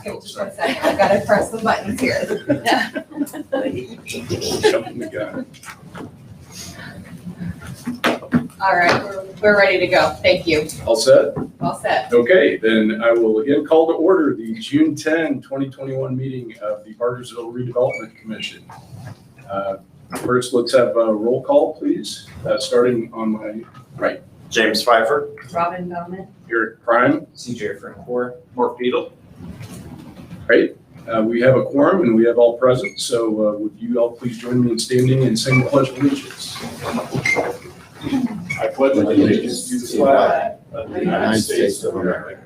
Just one second, I gotta press the buttons here. Jumping the gun. All right, we're ready to go. Thank you. All set? All set. Okay, then I will again call to order the June 10, 2021 meeting of the Bargersville Redevelopment Commission. First, let's have a roll call, please, starting on my right. James Pfeiffer. Robin Bowman. Eric Prime. CJ Francoeur. Mark Beadle. Great. We have a quorum and we have all present, so would you all please join me in standing and sing the Pledge of Allegiance? I pledge allegiance to the flag of the United States of America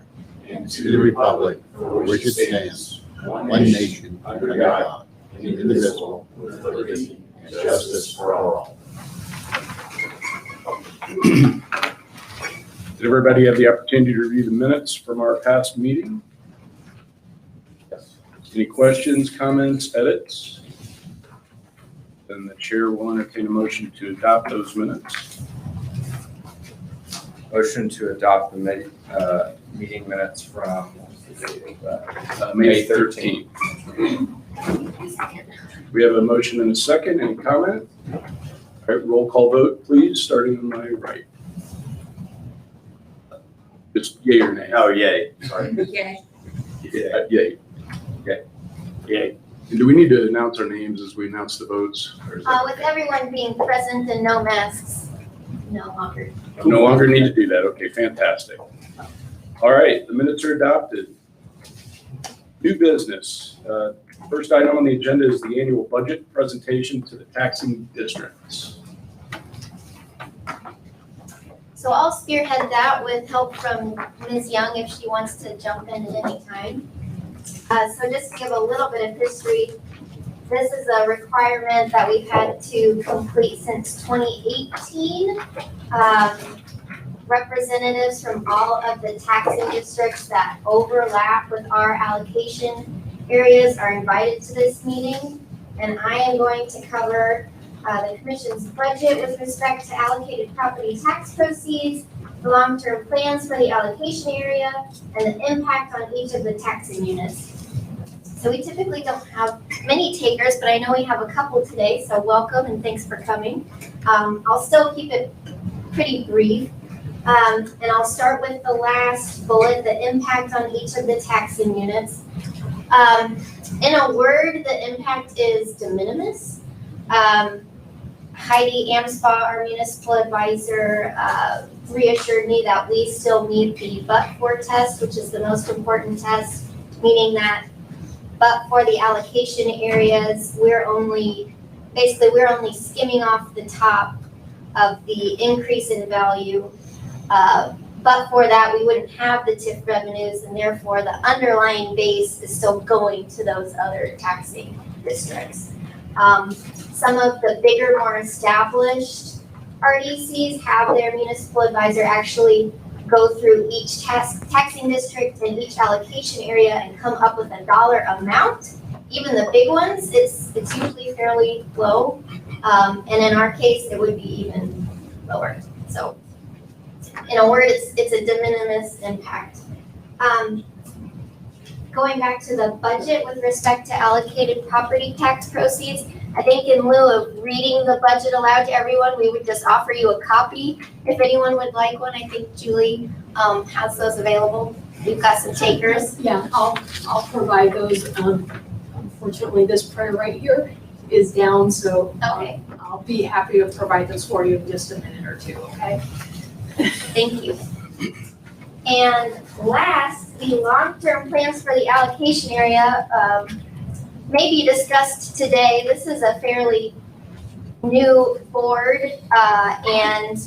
and to the republic for which it stands, one nation, under God, indivisible, with liberty and justice for all. Did everybody have the opportunity to review the minutes from our past meeting? Yes. Any questions, comments, edits? Then the chair will entertain a motion to adopt those minutes. Motion to adopt the meeting minutes from May 13th. We have a motion and a second. Any comment? All right, roll call vote, please, starting on my right. Just yay or nay? Oh, yay. Sorry. Yay. Yay. Yay. And do we need to announce our names as we announce the votes? Or is that With everyone being present and no masks, no longer. no longer need to do that? Okay, fantastic. All right, the minutes are adopted. New business. First item on the agenda is the annual budget presentation to the taxing districts. So I'll spearhead that with help from Ms. Young if she wants to jump in at any time. So just to give a little bit of history, this is a requirement that we've had to complete since 2018. Representatives from all of the taxing districts that overlap with our allocation areas are invited to this meeting. And I am going to cover the commission's budget with respect to allocated property tax proceeds, the long-term plans for the allocation area, and the impact on each of the taxing units. So we typically don't have many takers, but I know we have a couple today, so welcome and thanks for coming. I'll still keep it pretty brief. And I'll start with the last bullet, the impact on each of the taxing units. In a word, the impact is de minimis. Heidi Amspaugh, our municipal advisor, reassured me that we still meet the but-for test, which is the most important test, meaning that but for the allocation areas, we're only skimming off the top of the increase in value. But for that, we wouldn't have the TIF revenues, and therefore the underlying base is still going to those other taxing districts. Some of the bigger, more established RDCs have their municipal advisor actually go through each taxing district and each allocation area and come up with a dollar amount. Even the big ones, it's usually fairly low. And in our case, it would be even lower. So in a word, it's a de minimis impact. Going back to the budget with respect to allocated property tax proceeds, I think in lieu of reading the budget aloud to everyone, we would just offer you a copy. If anyone would like one, I think Julie has those available. We've got some takers. Yeah, I'll provide those. Unfortunately, this printer right here is down, so Okay. I'll be happy to provide those for you in just a minute or two, okay? Thank you. And last, the long-term plans for the allocation area may be discussed today. This is a fairly new board and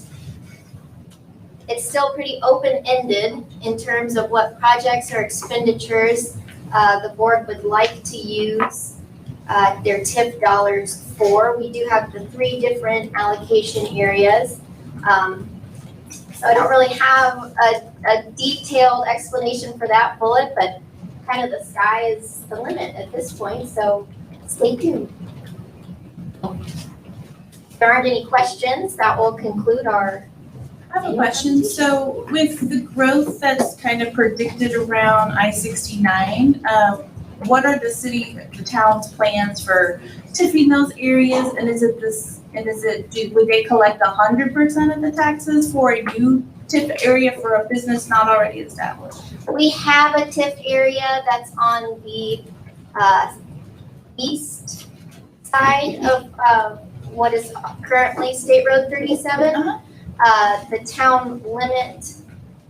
it's still pretty open-ended in terms of what projects or expenditures the board would like to use their TIF dollars for. We do have the 3 different allocation areas. So I don't really have a detailed explanation for that bullet, but kind of the sky is the limit at this point, so stay tuned. If there aren't any questions, that will conclude our I have a question. So with the growth that's kind of predicted around I-69, what are the town's plans for tipping those areas? And would they collect 100% of the taxes for a new tip area for a business not already established? We have a TIF area that's on the east side of what is currently State Road 37. The town limit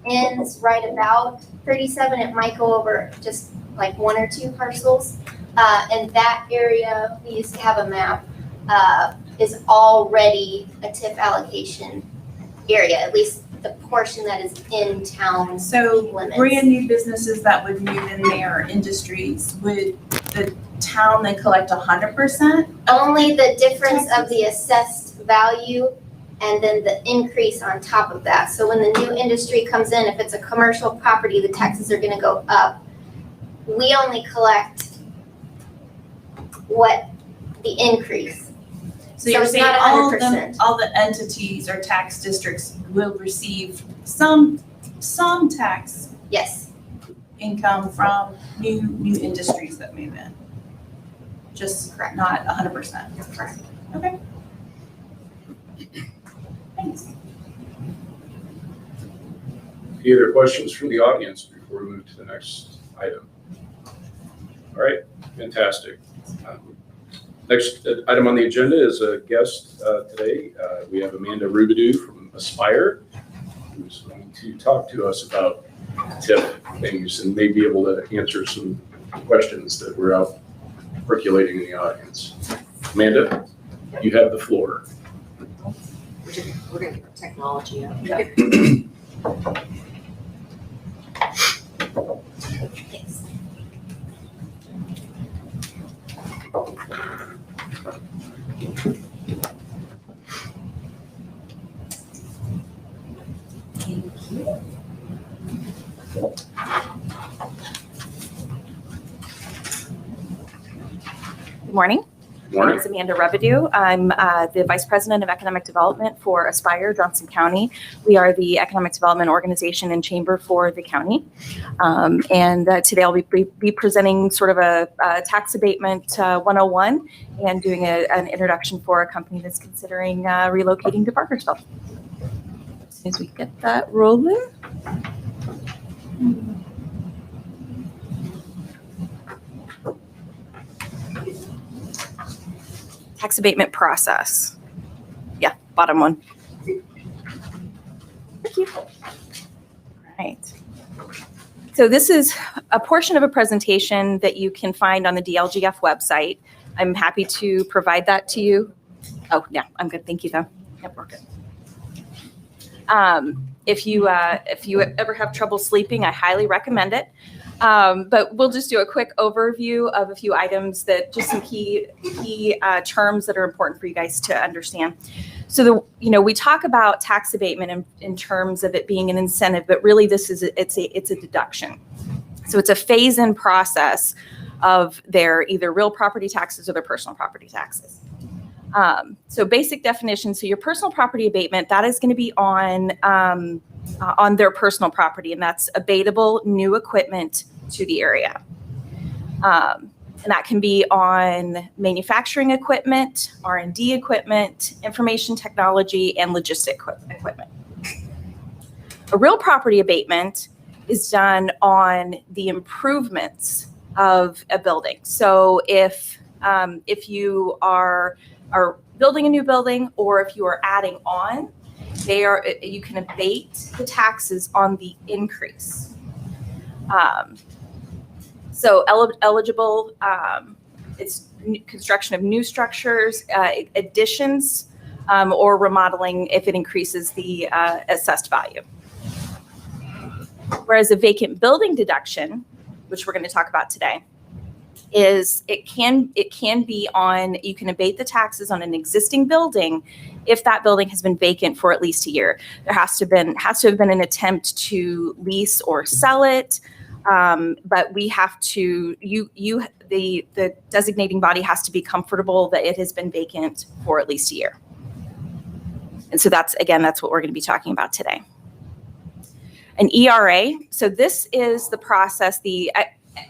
ends right about 37. It might go over just like 1 or 2 parcels. And that area, we used to have a map, is already a TIF allocation area, at least the portion that is in town So limits. brand new businesses that would move in there, industries, would the town then collect 100%? Only the difference of the assessed value and then the increase on top of that. So when the new industry comes in, if it's a commercial property, the taxes are gonna go up. We only collect what the increase. So you're it's saying not all 100%. all the entities or tax districts will receive some tax Yes, income from new industries that move in? Just Correct. not 100%? correct. Okay. Thanks. Any other questions from the audience before we move to the next item? All right, fantastic. Next item on the agenda is a guest today. We have Amanda Rubidoux from Aspire, who's going to talk to us about TIP things and may be able to answer some questions that were out percolating in the audience. Amanda, you have the floor. We're gonna get our technology up. Yes. Good morning. My name Morning. is Amanda Rebidoux. I'm the Vice President of Economic Development for Aspire, Johnson County. We are the economic development organization and chamber for the county. Today I'll be presenting sort of a tax abatement 101 and doing an introduction for a company that's considering relocating to Parkersville. As soon as we get that rolling. Tax abatement process. Yeah, bottom one. Thank you. Right. So this is a portion of a presentation that you can find on the DLGF website. I'm happy to provide that to you. Oh, yeah, I'm good. Thank you, though. Yep, we're good. If you ever have trouble sleeping, I highly recommend it. But we'll just do a quick overview of a few items that just some key terms that are important for you guys to understand. So we talk about tax abatement in terms of it being an incentive, but really it's a deduction. So it's a phase-in process of their either real property taxes or their personal property taxes. So basic definition, so your personal property abatement, that is going to be on their personal property, and that's abatable new equipment to the area. And that can be on manufacturing equipment, R&D equipment, information technology, and logistic equipment. A real property abatement is done on the improvements of a building. So if you are building a new building or if you are adding on, you can abate the taxes on the increase. So eligible, it's construction of new structures, additions, or remodeling if it increases the assessed value. Whereas a vacant building deduction, which we're going to talk about today, is it can be on, you can abate the taxes on an existing building if that building has been vacant for at least a year. There has to have been an attempt to lease or sell it, but we have to, the designating body has to be comfortable that it has been vacant for at least a year. And so that's what we're going to be talking about today. An ERA, so this is the process, the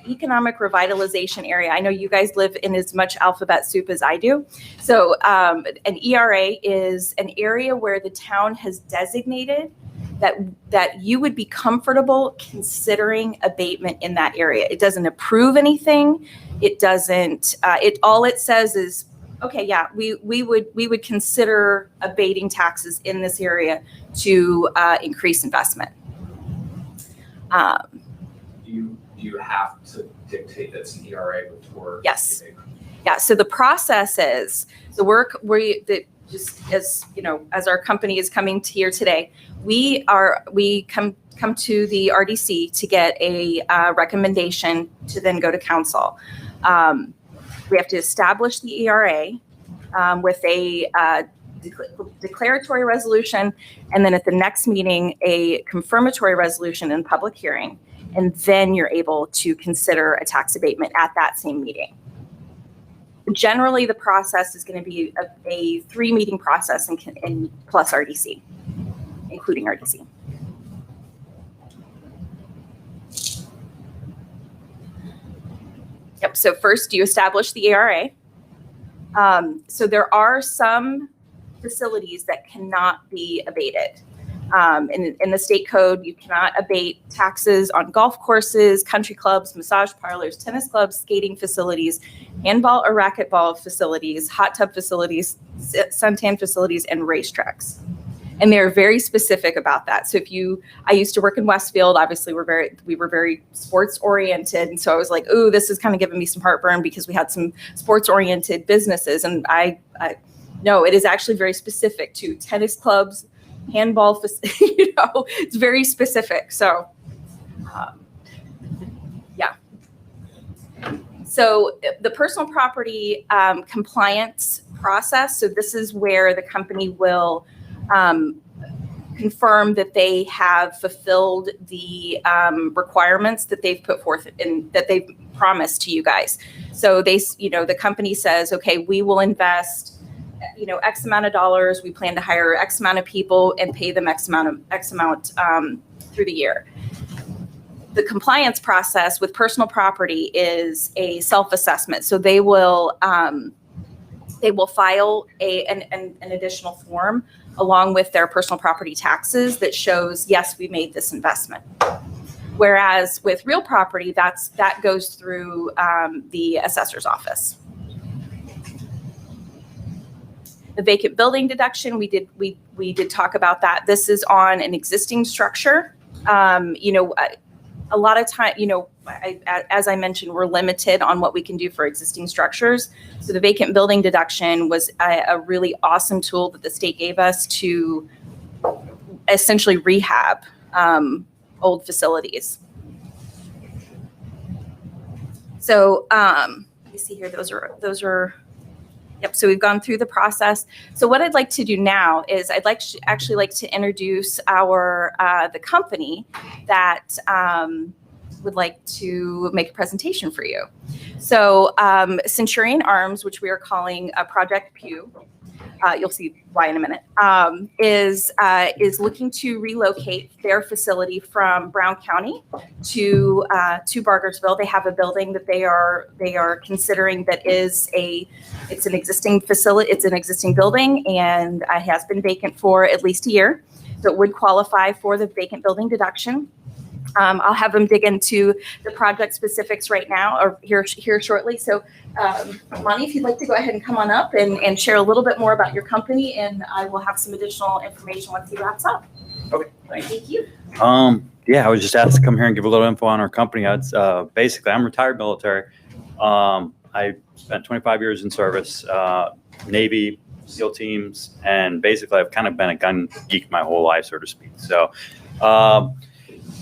economic revitalization area. I know you guys live in as much alphabet soup as I do. So an ERA is an area where the town has designated that you would be comfortable considering abatement in that area. It doesn't approve anything. It doesn't, all it says is, okay, yeah, we would consider abating taxes in this area to increase investment. Do you have to dictate that's an ERA before? Yes. Yeah, so the process is the work just as you know, as our company is coming to here today, we come to the RDC to get a recommendation to then go to council. We have to establish the ERA with a declaratory resolution, and then at the next meeting, a confirmatory resolution and public hearing, and then you're able to consider a tax abatement at that same meeting. Generally, the process is going to be a 3-meeting process and plus RDC, including RDC. Yep, so first you establish the ERA. So there are some facilities that cannot be abated. In the state code, you cannot abate taxes on golf courses, country clubs, massage parlors, tennis clubs, skating facilities, handball or racquetball facilities, hot tub facilities, suntan facilities, and racetracks. And they're very specific about that. So I used to work in Westfield. Obviously, we were very sports oriented, and so I was like, "Ooh, this is kind of giving me some heartburn," because we had some sports oriented businesses, and no, it is actually very specific to tennis clubs, handball, it's very specific. So, yeah. So the personal property compliance process. So this is where the company will confirm that they have fulfilled the requirements that they've put forth and that they've promised to you guys. So the company says, okay, we will invest X amount of dollars. We plan to hire X amount of people and pay them X amount through the year. The compliance process with personal property is a self-assessment. So they will file an additional form along with their personal property taxes that shows, yes, we made this investment. Whereas with real property, that goes through the assessor's office. The vacant building deduction, we did talk about that. This is on an existing structure. A lot of time, as I mentioned, we're limited on what we can do for existing structures. So the vacant building deduction was a really awesome tool that the state gave us to essentially rehab old facilities. So let me see here. Those are. Yep. So we've gone through the process. So what I'd like to do now is I'd like to introduce the company that would like to make a presentation for you. So Centurion Arms, which we are calling Project Pew, you'll see why in a minute, is looking to relocate their facility from Brown County to Bargersville. They have a building that they are considering that it's an existing facility. It's an existing building, and it has been vacant for at least a year. So it would qualify for the vacant building deduction. I'll have them dig into the project specifics right now or here shortly. So, Monty, if you'd like to go ahead and come on up and share a little bit more about your company, and I will have some additional information once he wraps up. Okay, Thank you. Yeah, I was just asked to come here and give a little info on our company. Basically, I'm retired military. I spent 25 years in service, Navy, SEAL teams, and basically I've kind of been a gun geek my whole life, so to speak. So,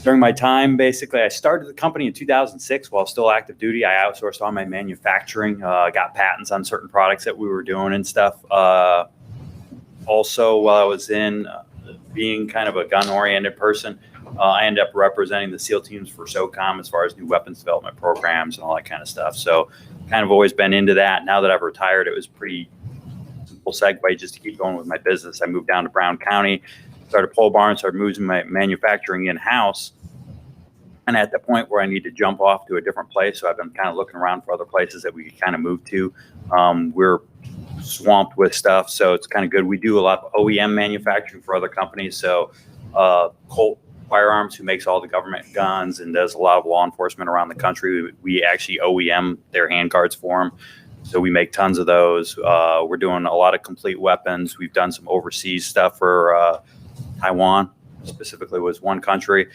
during my time, basically, I started the company in 2006 while still active duty. I outsourced all my manufacturing, got patents on certain products that we were doing and stuff. Also, while I was being kind of a gun-oriented person, I ended up representing the SEAL teams for SOCOM as far as new weapons development programs and all that kind of stuff. So kind of always been into that. Now that I've retired, it was pretty simple segue just to keep going with my business. I moved down to Brown County, started pole barn, started moving my manufacturing in-house. And at the point where I need to jump off to a different place, so I've been kind of looking around for other places that we could kind of move to. We're swamped with stuff, so it's kind of good. We do a lot of OEM manufacturing for other companies. So Colt Firearms, who makes all the government guns and does a lot of law enforcement around the country, we actually OEM their handguards for them. So we make tons of those. We're doing a lot of complete weapons. We've done some overseas stuff for Taiwan, specifically was one country.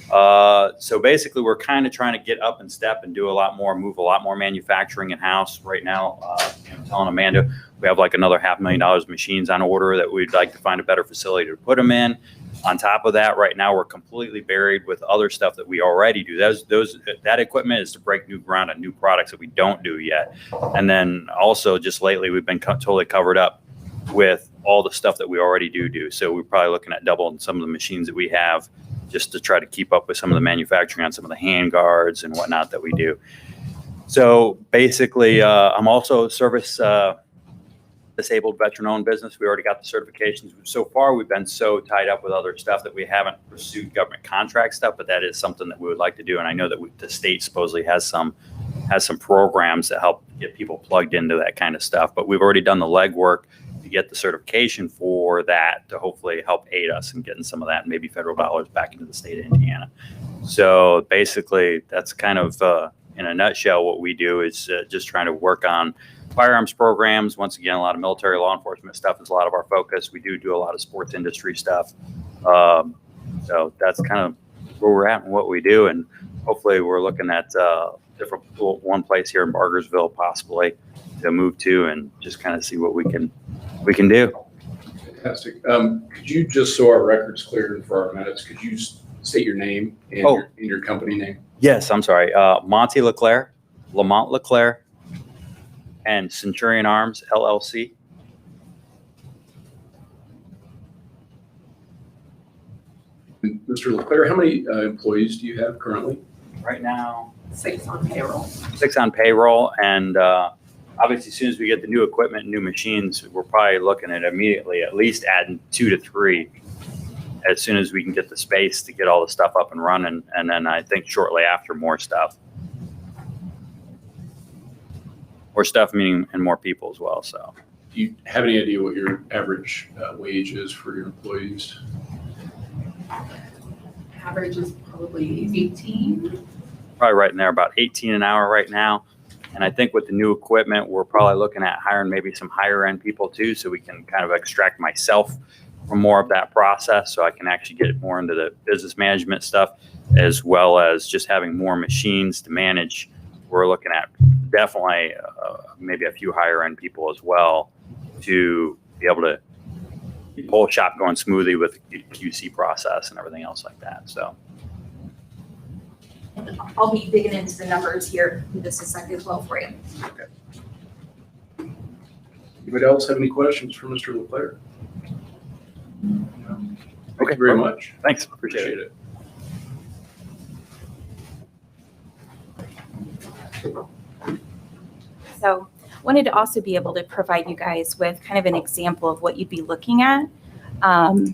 So basically, we're kind of trying to get up and step and do a lot more, move a lot more manufacturing in house right now. I'm telling Amanda, we have like another $500,000 of machines on order that we'd like to find a better facility to put them in. On top of that, right now we're completely buried with other stuff that we already do. That equipment is to break new ground on new products that we don't do yet. And then also just lately, we've been totally covered up with all the stuff that we already do. So we're probably looking at doubling some of the machines that we have, just to try to keep up with some of the manufacturing on some of the hand guards and whatnot that we do. So basically, I'm also a service disabled veteran-owned business. We already got the certifications. So far, we've been so tied up with other stuff that we haven't pursued government contract stuff, but that is something that we would like to do. And I know that the state supposedly has some programs that help get people plugged into that kind of stuff. But we've already done the legwork to get the certification for that to hopefully help aid us in getting some of that, maybe federal dollars back into the state of Indiana. So basically, that's kind of in a nutshell what we do is just trying to work on firearms programs. Once again, a lot of military law enforcement stuff is a lot of our focus. We do a lot of sports industry stuff. So that's kind of where we're at and what we do. And hopefully we're looking at different one place here in Bargersville possibly to move to and just kind of see what we can do. Fantastic. Could you, just so our record's clear and for our minutes, could you state your name and your company name? Yes, I'm sorry. Monty LeClaire, Lamont LeClaire, and Centurion Arms, LLC. And Mr. LeClaire, how many employees do you have currently? Right now, 6 on payroll. 6 on payroll. And obviously, as soon as we get the new equipment and new machines, we're probably looking at immediately at least adding 2 to 3 as soon as we can get the space to get all the stuff up and running. And then I think shortly after, more stuff. More stuff meaning and more people as well. So, Do you have any idea what your average wage is for your employees? Average is probably 18. probably right in there, about 18 an hour right now. And I think with the new equipment, we're probably looking at hiring maybe some higher end people too, so we can kind of extract myself from more of that process, so I can actually get more into the business management stuff, as well as just having more machines to manage. We're looking at definitely maybe a few higher end people as well to be able to keep the whole shop going smoothly with the QC process and everything else like that. So I'll be digging into the numbers here in just a second as well for you. Anybody else have any questions for Mr. LeClaire? Thank you very much. Thanks. Appreciate it. So wanted to also be able to provide you guys with kind of an example of what you'd be looking at. So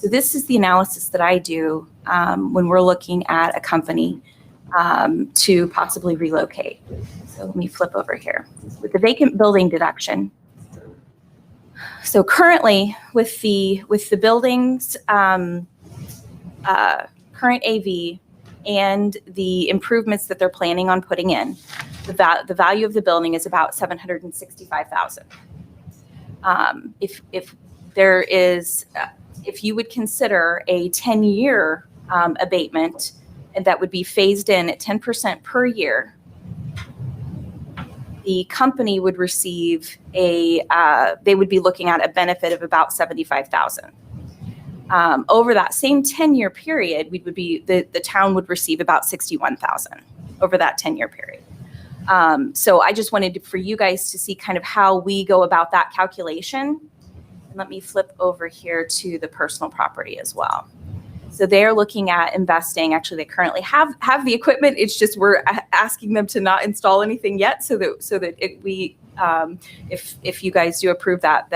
this is the analysis that I do when we're looking at a company to possibly relocate. So let me flip over here. With the vacant building deduction. So currently with the building's current AV and the improvements that they're planning on putting in, the value of the building is about $765,000. If there is, if you would consider a 10-year abatement, and that would be phased in at 10% per year, the company would receive they would be looking at a benefit of about $75,000. Over that same 10-year period, the town would receive about $61,000 over that 10-year period. So I just wanted for you guys to see kind of how we go about that calculation. And let me flip over here to the personal property as well. So they're looking at investing. Actually, they currently have the equipment. It's just we're asking them to not install anything yet, so that we if you guys do approve that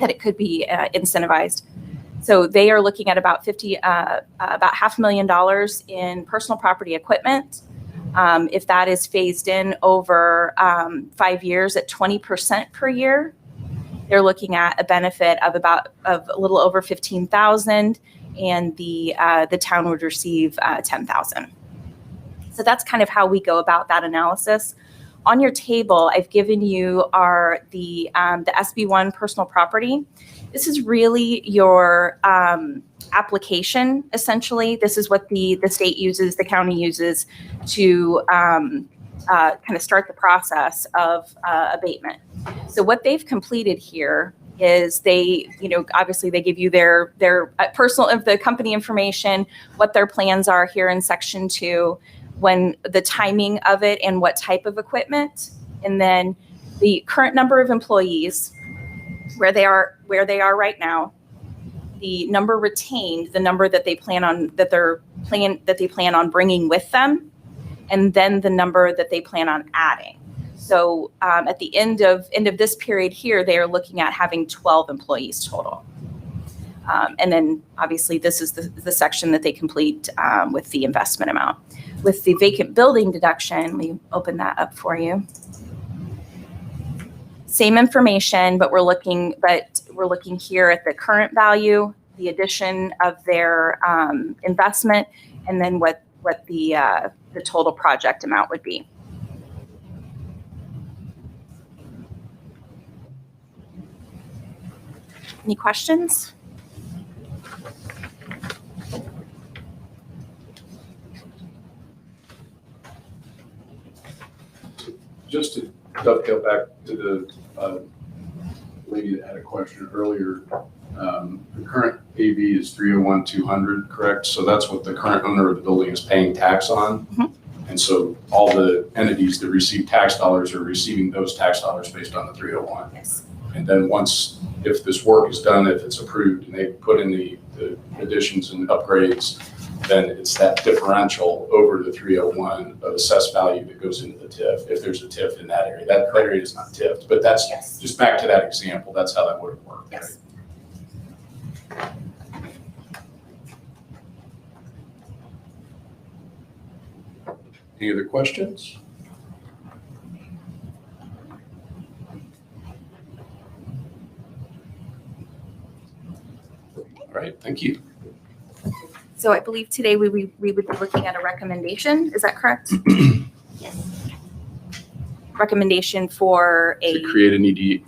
it could be incentivized. So they are looking at about $500,000 in personal property equipment. If that is phased in over 5 years at 20% per year, they're looking at a benefit of a little over $15,000, and the town would receive $10,000. So that's kind of how we go about that analysis. On your table, I've given you the SB1 personal property. This is really your application, essentially. This is what the state uses, the county uses to kind of start the process of abatement. So what they've completed here is obviously they give you their personal of the company information, what their plans are here in section 2, when the timing of it and what type of equipment, and then the current number of employees, where they are right now, the number retained, the number that they plan on bringing with them, and then the number that they plan on adding. So at the end of this period here, they are looking at having 12 employees total. And then obviously this is the section that they complete with the investment amount. With the vacant building deduction, let me open that up for you. Same information, but we're looking here at the current value, the addition of their investment, and then what the total project amount would be. Any questions? Just to dovetail back to the lady that had a question earlier, the current AV is 301,200, correct? So that's what the current owner of the building is paying tax on. Mm-hmm. And so all the entities that receive tax dollars are receiving those tax dollars based on the 301. Yes. And then if this work is done, if it's approved and they put in the additions and upgrades, then it's that differential over the 301 of assessed value that goes into the TIF, if there's a TIF in that area. That area is not TIFed, but that's just back to that example. That's how that would have worked. Yes. Right? Any other questions? All right, thank you. So I believe today we would be looking at a recommendation. Is that correct? Yes. Recommendation for To create an ED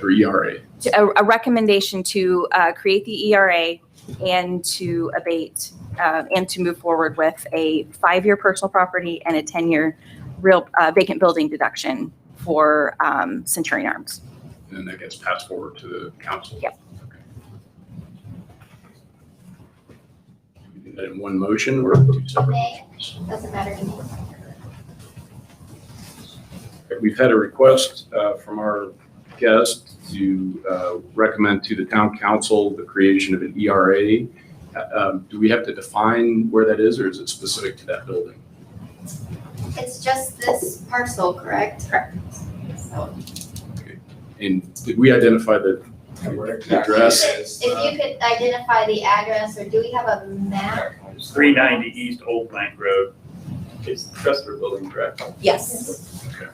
or ERA. a recommendation to create the ERA and to abate and to move forward with a 5-year personal property and a 10-year real vacant building deduction for Centurion Arms. And then that gets passed forward to the council. Yep. Okay. We do that in one motion or 2 separate May. motions? Doesn't matter to me. We've had a request from our guest to recommend to the town council the creation of an ERA. Do we have to define where that is, or is it specific to that building? It's just this parcel, correct? Correct. So And did we identify the address? if you could identify the address, or do we have a map? 390 East Old Plank Road. It's the Trustler Building, correct? Yes. Okay.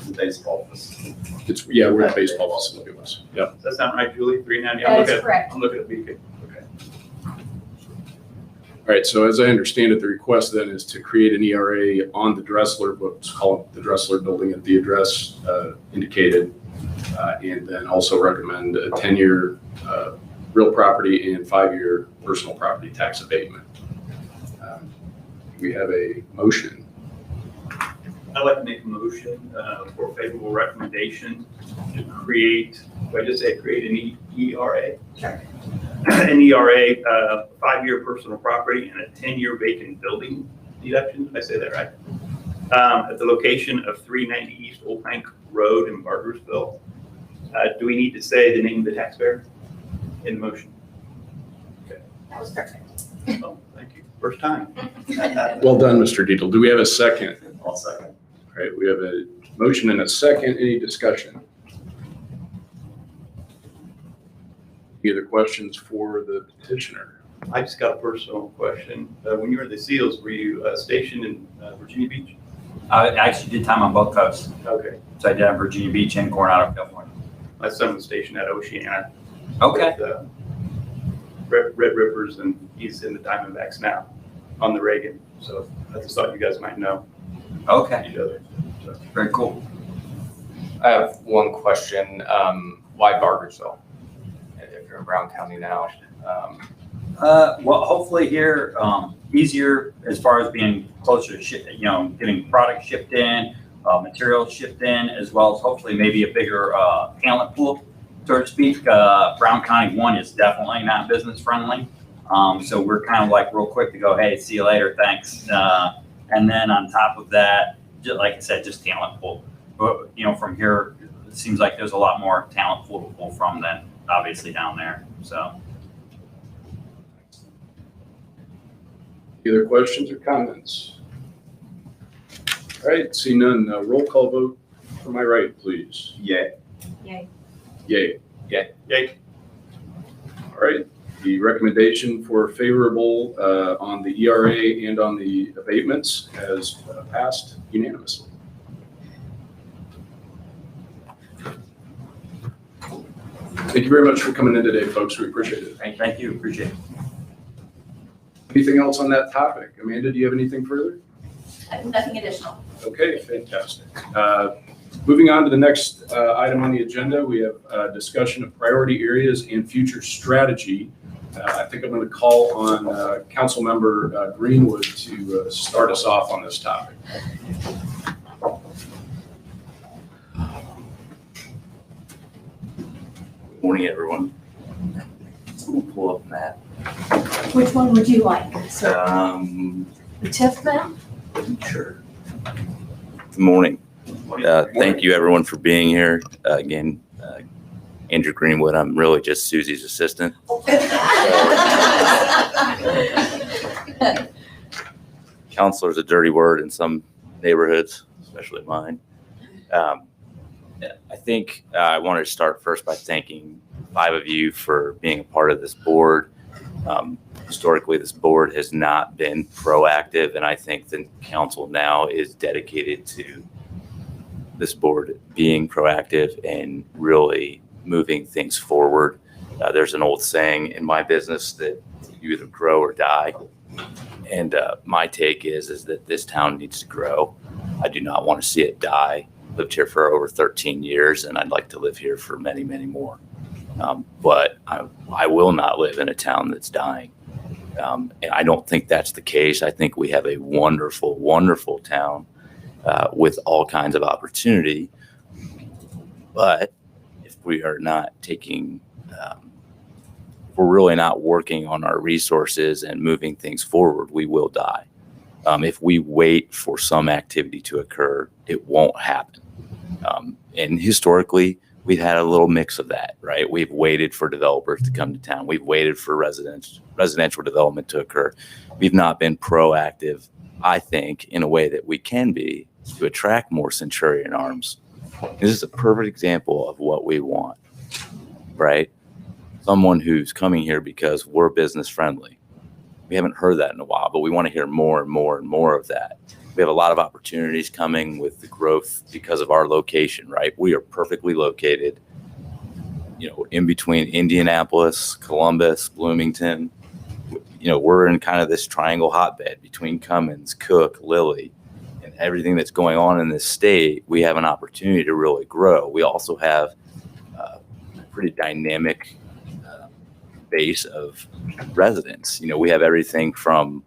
The baseball facility. It's, yeah, we're at baseball facility was. Yep. Does that sound right, Julie? 390? That is correct. I'm looking at BK. Okay. All right, so as I understand it, the request then is to create an ERA on the Dressler, what's called the Dressler building at the address indicated, and then also recommend a 10-year real property and 5-year personal property tax abatement. We have a motion. I'd like to make a motion for favorable recommendation to create, what I just say, create an ERA? Sure. An ERA, 5-year personal property and a 10-year vacant building deduction. Did I say that right? At the location of 390 East Old Plank Road in Bargersville. Do we need to say the name of the taxpayer in the motion? That was perfect. Oh, thank you. First time. Well done, Mr. Dietl. Do we have a second? I'll second. All right, we have a Motion and a second. Any discussion? Any other questions for the petitioner? I just got a personal question. When you were at the SEALs, were you stationed in Virginia Beach? I actually did time on both coasts. Okay. So I did have Virginia Beach and Coronado, California. My son was stationed at Oceana. Okay. With, Red Rippers, and he's in the Diamondbacks now on the Reagan. So I just thought you guys might know Okay. each other. Very cool. I have one question. Why Bargersville? If you're in Brown County now. Well, hopefully here, easier as far as being closer to ship, getting product shipped in, materials shipped in, as well as hopefully maybe a bigger talent pool, so to speak. Brown County 1 is definitely not business friendly. So we're kind of like real quick to go, hey, see you later, thanks. And then on top of that, just like I said, just talent pool. But, from here, it seems like there's a lot more talent pool to pull from than obviously down there, so. Any other questions or comments? All right, see none. Roll call vote from my right, please. Yeah. Yay. Yay. All right. The recommendation for favorable on the ERA and on the abatements has passed unanimously. Thank you very much for coming in today, folks. We appreciate it. Thank you, appreciate it. Anything else on that topic? Amanda, do you have anything further? Nothing additional. Okay, fantastic. Moving on to the next item on the agenda, we have a discussion of priority areas and future strategy. I think I'm going to call on Councilmember Greenwood to start us off on this topic. Good morning, everyone. We'll pull up that. Which one would you like? So the TIF map? Sure. Good morning. Thank you, everyone, for being here. Again, Andrew Greenwood. I'm really just Susie's assistant. Counselor is a dirty word in some neighborhoods, especially mine. I think I wanted to start first by thanking 5 of you for being a part of this board. Historically, this board has not been proactive, and I think the council now is dedicated to this board being proactive and really moving things forward. There's an old saying in my business that you either grow or die. And my take is that this town needs to grow. I do not want to see it die. Lived here for over 13 years, and I'd like to live here for many, many more. But I will not live in a town that's dying. And I don't think that's the case. I think we have a wonderful, wonderful town with all kinds of opportunity. But if we are not taking, if we're really not working on our resources and moving things forward, we will die. If we wait for some activity to occur, it won't happen. And historically, we've had a little mix of that, right? We've waited for developers to come to town. We've waited for residential development to occur. We've not been proactive, I think, in a way that we can be to attract more Centurion arms. This is a perfect example of what we want, right? Someone who's coming here because we're business friendly. We haven't heard that in a while, but we want to hear more and more and more of that. We have a lot of opportunities coming with the growth because of our location, right? We are perfectly located, in between Indianapolis, Columbus, Bloomington. We're in kind of this triangle hotbed between Cummins, Cook, Lilly, and everything that's going on in this state. We have an opportunity to really grow. We also have a pretty dynamic base of residents. We have everything from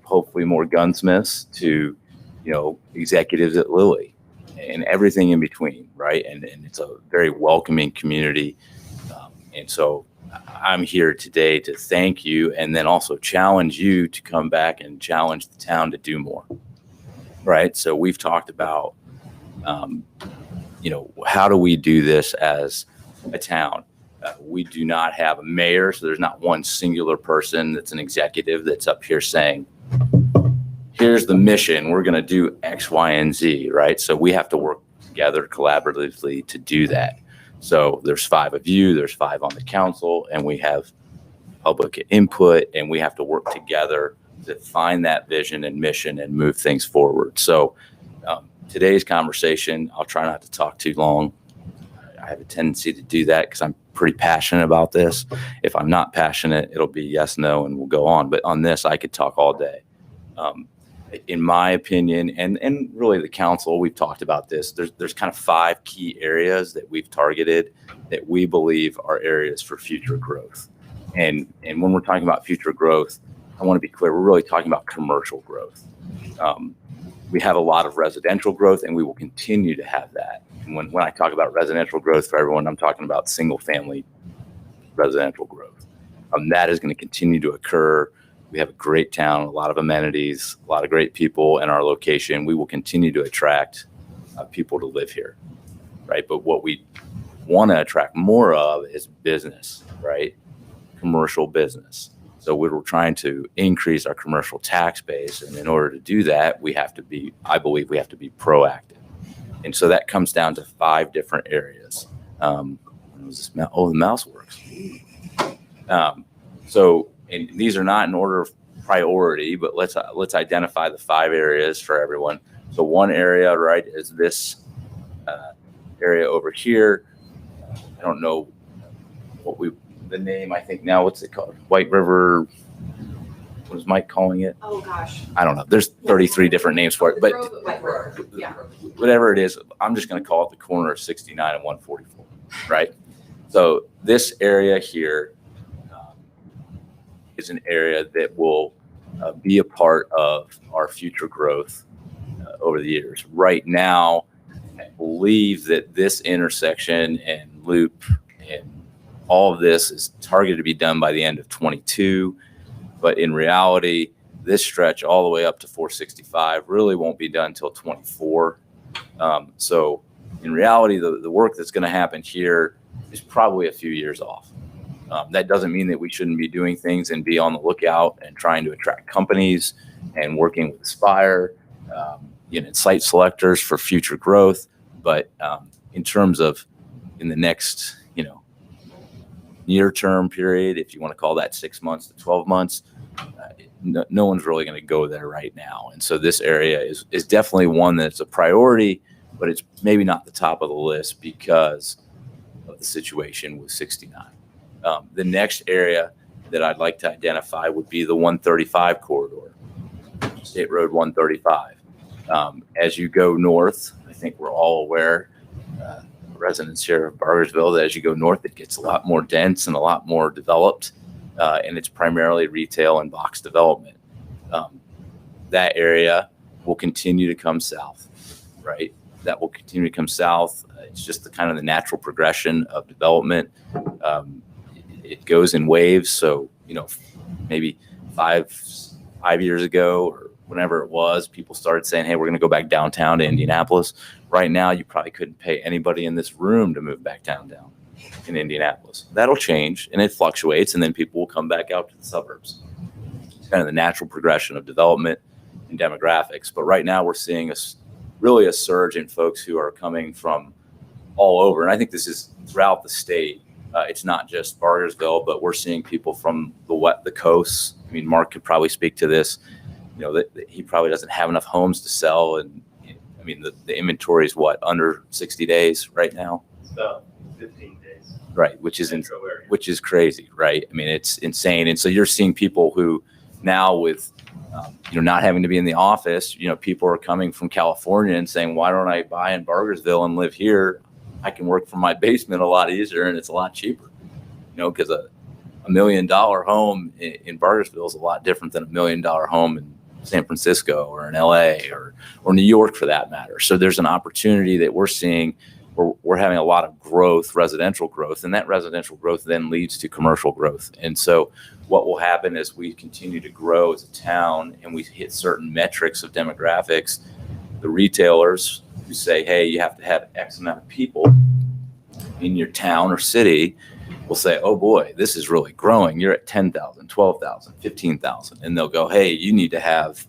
hopefully more gunsmiths to, executives at Lilly and everything in between, right? And it's a very welcoming community. And so I'm here today to thank you and then also challenge you to come back and challenge the town to do more, right? So we've talked about, how do we do this as a town? We do not have a mayor, so there's not one singular person that's an executive that's up here saying, here's the mission. We're going to do X, Y, and Z, right? So we have to work together collaboratively to do that. So there's 5 of you, there's 5 on the council, and we have public input, and we have to work together to find that vision and mission and move things forward. So today's conversation, I'll try not to talk too long. I have a tendency to do that because I'm pretty passionate about this. If I'm not passionate, it'll be yes, no, and we'll go on. But on this, I could talk all day. In my opinion, and really the council, we've talked about this. There's kind of 5 key areas that we've targeted that we believe are areas for future growth. And when we're talking about future growth, I want to be clear, we're really talking about commercial growth. We have a lot of residential growth, and we will continue to have that. And when I talk about residential growth for everyone, I'm talking about single family residential growth. That is going to continue to occur. We have a great town, a lot of amenities, a lot of great people in our location. We will continue to attract people to live here, right? But what we want to attract more of is business, right? Commercial business. So we're trying to increase our commercial tax base. And in order to do that, I believe we have to be proactive. And so that comes down to 5 different areas. The mouse works. And these are not in order of priority, but let's identify the 5 areas for everyone. So one area, right, is this area over here. I don't know the name, I think now, what's it called? White River, what is Mike calling it? Oh, gosh. I don't know. There's 33 different names for it, but Yeah. whatever it is, I'm just going to call it the corner of 69 and 144, right? So this area here is an area that will be a part of our future growth over the years. Right now, I believe that this intersection and loop and all of this is targeted to be done by the end of 22. But in reality, this stretch all the way up to 465 really won't be done until 24. So in reality, the work that's going to happen here is probably a few years off. That doesn't mean that we shouldn't be doing things and be on the lookout and trying to attract companies and working with Aspire, site selectors for future growth. But in terms of in the next, near-term period, if you want to call that 6 months to 12 months, no one's really going to go there right now. And so this area is definitely one that's a priority, but it's maybe not the top of the list because of the situation with 69. The next area that I'd like to identify would be the 135 corridor, State Road 135. As you go north, I think we're all aware, residents here of Bargersville, that as you go north, it gets a lot more dense and a lot more developed, and it's primarily retail and box development. That area will continue to come south, right? That will continue to come south. It's just the kind of the natural progression of development. It goes in waves. So, maybe five years ago or whenever it was, people started saying, hey, we're going to go back downtown to Indianapolis. Right now, you probably couldn't pay anybody in this room to move back downtown in Indianapolis. That'll change, and it fluctuates, and then people will come back out to the suburbs. It's kind of the natural progression of development and demographics. But right now, we're seeing really a surge in folks who are coming from all over. And I think this is throughout the state. It's not just Bargersville, but we're seeing people from the coast. I mean, Mark could probably speak to this. That he probably doesn't have enough homes to sell. And I mean, the inventory is under 60 days right now? So 15 days. Right, which is crazy, right? I mean, it's insane. And so you're seeing people who now with, not having to be in the office, people are coming from California and saying, why don't I buy in Bargersville and live here? I can work from my basement a lot easier and it's a lot cheaper, because a $1 million home in Bargersville is a lot different than a $1 million home in San Francisco or in LA or New York for that matter. So there's an opportunity that we're seeing where we're having a lot of growth, residential growth, and that residential growth then leads to commercial growth. And so what will happen is we continue to grow as a town and we hit certain metrics of demographics. The retailers who say, hey, you have to have X amount of people in your town or city will say, oh boy, this is really growing. You're at 10,000, 12,000, 15,000. And they'll go, hey, you need to have,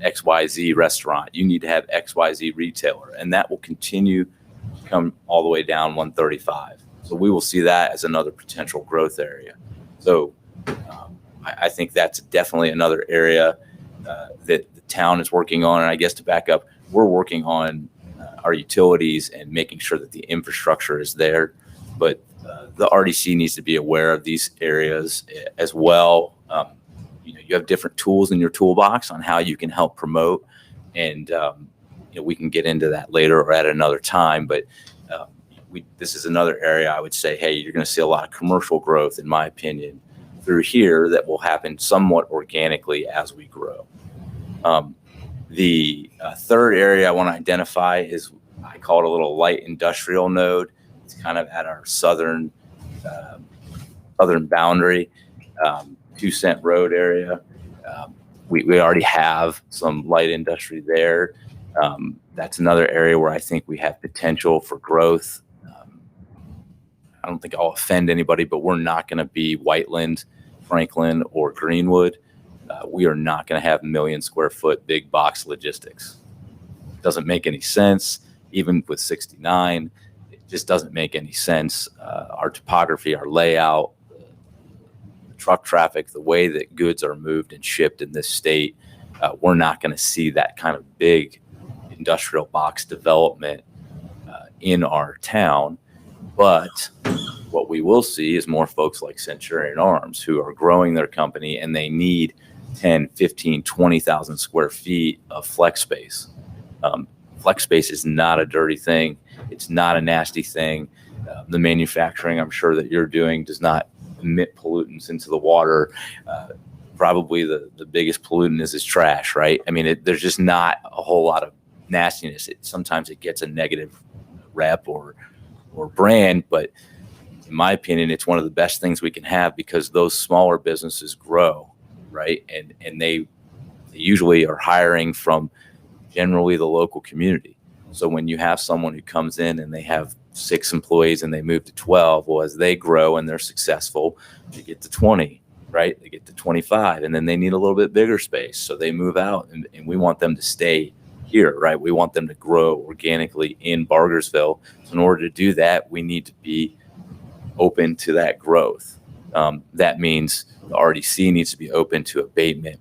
XYZ restaurant. You need to have XYZ retailer. And that will continue to come all the way down 135. So we will see that as another potential growth area. So I think that's definitely another area that the town is working on. And I guess to back up, we're working on our utilities and making sure that the infrastructure is there. But the RDC needs to be aware of these areas as well. You have different tools in your toolbox on how you can help promote. And we can get into that later or at another time. But this is another area I would say, hey, you're going to see a lot of commercial growth, in my opinion, through here that will happen somewhat organically as we grow. The third area I want to identify is, I call it a little light industrial node. It's kind of at our southern boundary, 2 Cent Road area. We already have some light industry there. That's another area where I think we have potential for growth. I don't think I'll offend anybody, but we're not going to be Whiteland, Franklin, or Greenwood. We are not going to have 1 million square foot big box logistics. It doesn't make any sense. Even with 69, it just doesn't make any sense. Our topography, our layout, the truck traffic, the way that goods are moved and shipped in this state, we're not going to see that kind of big industrial box development in our town. But what we will see is more folks like Centurion Arms who are growing their company, and they need 10, 15, 20,000 square feet of flex space. Flex space is not a dirty thing. It's not a nasty thing. The manufacturing I'm sure that you're doing does not emit pollutants into the water. Probably the biggest pollutant is trash, right? I mean, there's just not a whole lot of nastiness. Sometimes it gets a negative rep or brand, but in my opinion, it's one of the best things we can have because those smaller businesses grow, right? And they usually are hiring from generally the local community. So when you have someone who comes in and they have 6 employees and they move to 12, well, as they grow and they're successful, they get to 20, right? They get to 25, and then they need a little bit bigger space. So they move out, and we want them to stay here, right? We want them to grow organically in Bargersville. So in order to do that, we need to be open to that growth. That means the RDC needs to be open to abatement,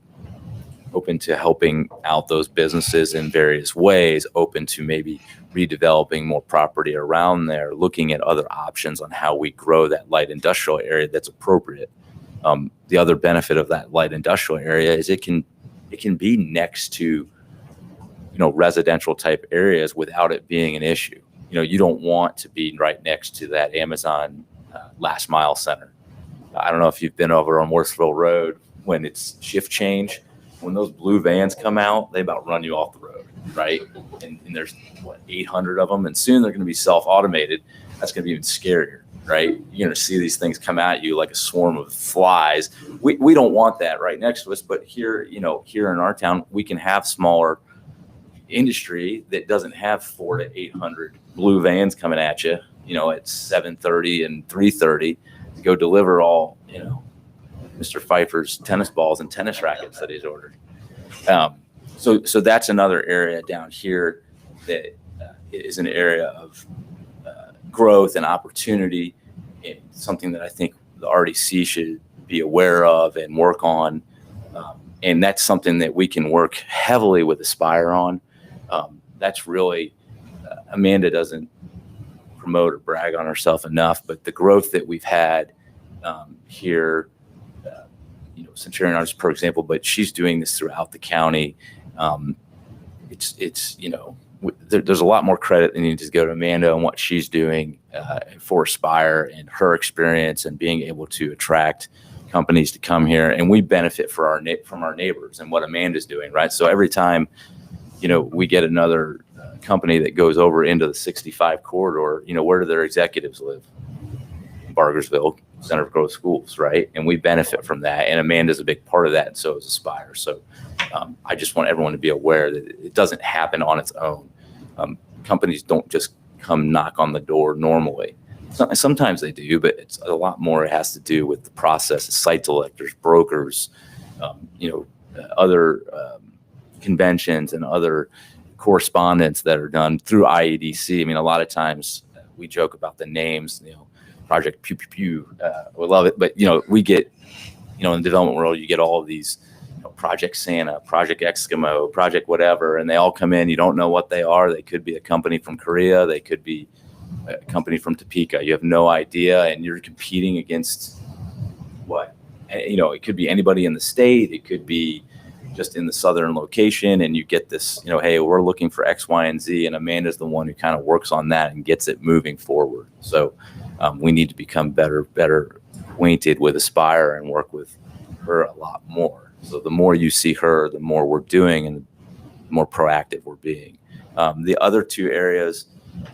open to helping out those businesses in various ways, open to maybe redeveloping more property around there, looking at other options on how we grow that light industrial area that's appropriate. The other benefit of that light industrial area is it can be next to residential type areas without it being an issue. You don't want to be right next to that Amazon last mile center. I don't know if you've been over on Worthville Road when it's shift change. When those blue vans come out, they about run you off the road, right? And there's 800 of them, and soon they're going to be self-automated. That's going to be even scarier, right? You're going to see these things come at you like a swarm of flies. We don't want that right next to us, but here in our town, we can have smaller industry that doesn't have 400 to 800 blue vans coming at you, at 7:30 and 3:30 to go deliver all, Mr. Pfeiffer's tennis balls and tennis rackets that he's ordered. So that's another area down here that is an area of growth and opportunity, and something that I think the RDC should be aware of and work on. And that's something that we can work heavily with Aspire on. That's really, Amanda doesn't promote or brag on herself enough, but the growth that we've had here, Centurion Arts, for example, but she's doing this throughout the county. There's a lot more credit that needs to go to Amanda on what she's doing for Aspire and her experience and being able to attract companies to come here. And we benefit from our neighbors and what Amanda's doing, right? So every time, we get another company that goes over into the 65 corridor, where do their executives live? Bargersville, Center for Growth Schools, right? And we benefit from that. And Amanda's a big part of that, and so is Aspire. So I just want everyone to be aware that it doesn't happen on its own. Companies don't just come knock on the door normally. Sometimes they do, but it's a lot more. It has to do with the process, site selectors, brokers, other conventions and other correspondence that are done through IEDC. I mean, a lot of times we joke about the names, Project Pew Pew Pew. We love it, but we get, in the development world, you get all of these, Project Santa, Project Eskimo, Project whatever, and they all come in. You don't know what they are. They could be a company from Korea. They could be a company from Topeka. You have no idea, and you're competing against what? It could be anybody in the state. It could be just in the southern location, and you get this, hey, we're looking for X, Y, and Z, and Amanda's the one who kind of works on that and gets it moving forward. So we need to become better acquainted with Aspire and work with her a lot more. So the more you see her, the more we're doing and the more proactive we're being. The other two areas,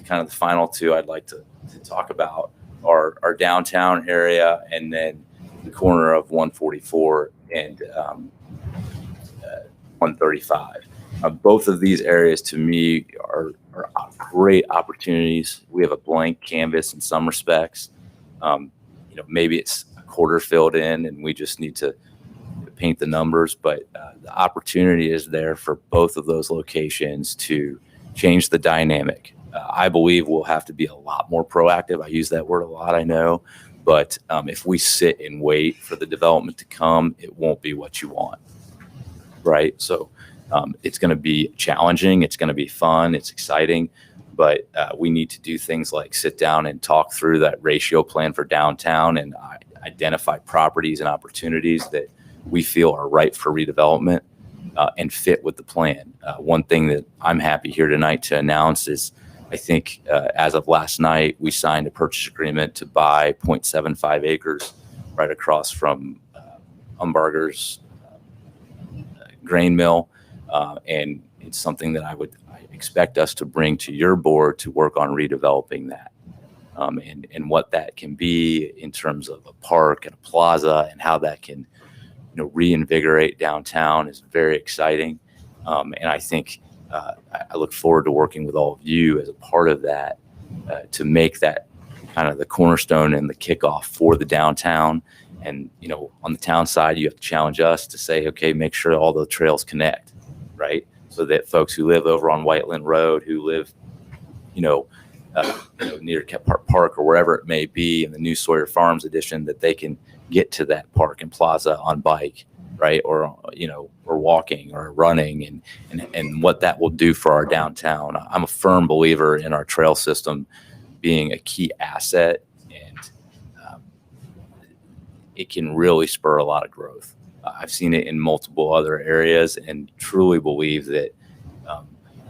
kind of the final two I'd like to talk about are our downtown area and then the corner of 144 and 135. Both of these areas to me are great opportunities. We have a blank canvas in some respects. Maybe it's a quarter filled in and we just need to paint the numbers, but the opportunity is there for both of those locations to change the dynamic. I believe we'll have to be a lot more proactive. I use that word a lot, I know, but if we sit and wait for the development to come, it won't be what you want, right? So it's going to be challenging. It's going to be fun. It's exciting, but we need to do things like sit down and talk through that ratio plan for downtown and identify properties and opportunities that we feel are right for redevelopment and fit with the plan. One thing that I'm happy here tonight to announce is I think as of last night, we signed a purchase agreement to buy 0.75 acres right across from Umbarger's grain mill. And it's something that I expect us to bring to your board to work on redeveloping that. And what that can be in terms of a park and a plaza and how that can reinvigorate downtown is very exciting. And I think I look forward to working with all of you as a part of that to make that kind of the cornerstone and the kickoff for the downtown. And, on the town side, you have to challenge us to say, okay, make sure all the trails connect, right? So that folks who live over on Whiteland Road, who live, near Kent Park or wherever it may be in the new Sawyer Farms edition, that they can get to that park and plaza on bike, right? Or walking or running and what that will do for our downtown. I'm a firm believer in our trail system being a key asset, and it can really spur a lot of growth. I've seen it in multiple other areas and truly believe that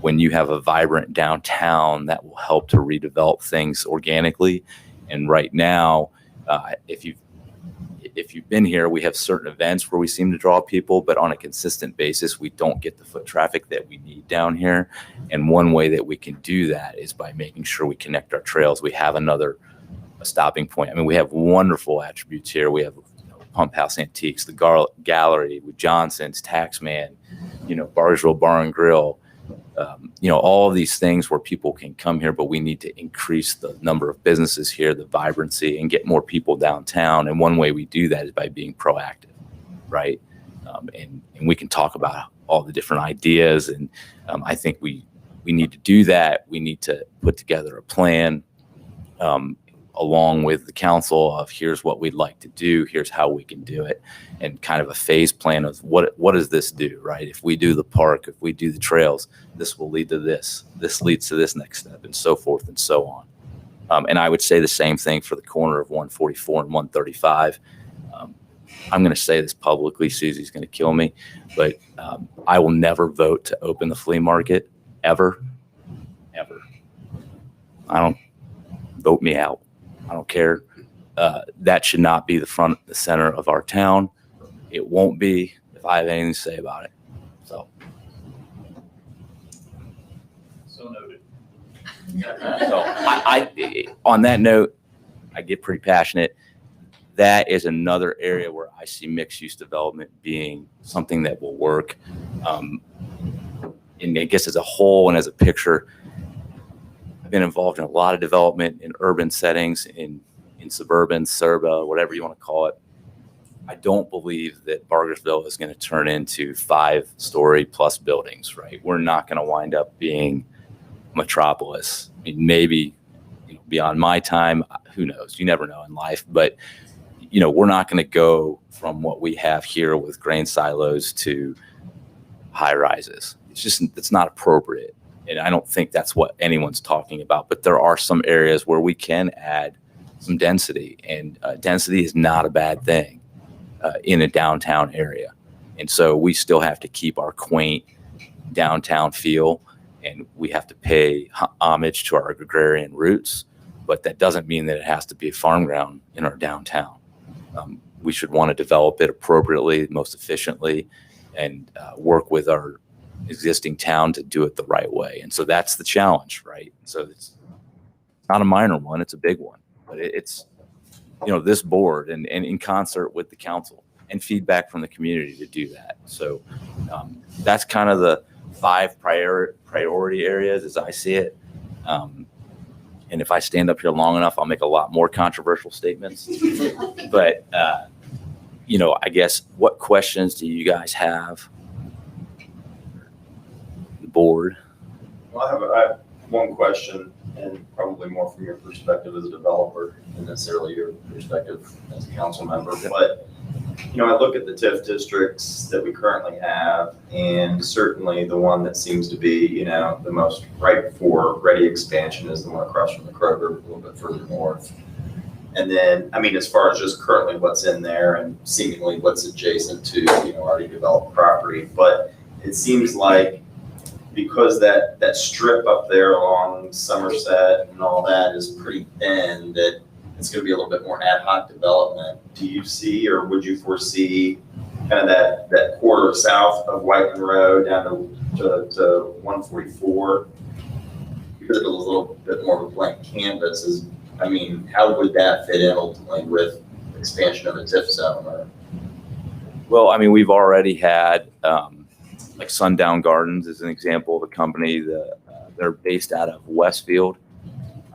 when you have a vibrant downtown, that will help to redevelop things organically. And right now, if you've been here, we have certain events where we seem to draw people, but on a consistent basis, we don't get the foot traffic that we need down here. And one way that we can do that is by making sure we connect our trails. We have a stopping point. I mean, we have wonderful attributes here. We have Pump House Antiques, the gallery with Johnson's, Taxman, Bargersville Bar and Grill, all of these things where people can come here, but we need to increase the number of businesses here, the vibrancy, and get more people downtown. And one way we do that is by being proactive, right? And we can talk about all the different ideas. And I think we need to do that. We need to put together a plan along with the council of here's what we'd like to do, here's how we can do it, and kind of a phase plan of what does this do, right? If we do the park, if we do the trails, this will lead to this leads to this next step, and so forth and so on. And I would say the same thing for the corner of 144 and 135. I'm going to say this publicly, Susie's going to kill me, but I will never vote to open the flea market, ever. I don't vote me out. I don't care. That should not be the center of our town. It won't be if I have anything to say about it. So noted. So I on that note, I get pretty passionate. That is another area where I see mixed use development being something that will work. And I guess as a whole and as a picture, I've been involved in a lot of development in urban settings, in suburban, surba, whatever you want to call it. I don't believe that Bargersville is going to turn into 5-story plus buildings, right? We're not going to wind up being metropolis. I mean, maybe beyond my time, who knows? You never know in life, but we're not going to go from what we have here with grain silos to high rises. It's not appropriate. And I don't think that's what anyone's talking about, but there are some areas where we can add some density, and density is not a bad thing in a downtown area. And so we still have to keep our quaint downtown feel, and we have to pay homage to our agrarian roots, but that doesn't mean that it has to be a farm ground in our downtown. We should want to develop it appropriately, most efficiently, and work with our existing town to do it the right way. And so that's the challenge, right? So it's not a minor one, it's a big one, but it's, this board and in concert with the council and feedback from the community to do that. So that's kind of the 5 priority areas as I see it. And if I stand up here long enough, I'll make a lot more controversial statements. But, I guess, what questions do you guys have? The board. Well, I have one question, and probably more from your perspective as a developer than necessarily your perspective as a council member. But, I look at the TIF districts that we currently have, and certainly the one that seems to be, the most ripe for ready expansion is the one across from the Kroger, a little bit further north. And then, as far as just currently what's in there and seemingly what's adjacent to, already developed property. But it seems like because that strip up there along Somerset and all that is pretty thin, that it's going to be a little bit more ad hoc development. Do you see, or would you foresee kind of that quarter south of Whiteman Road down to 144? Because it was a little bit more of a blank canvas. How would that fit in ultimately with expansion of a TIF zone? Well, we've already had, like Sundown Gardens is an example of a company that they're based out of Westfield,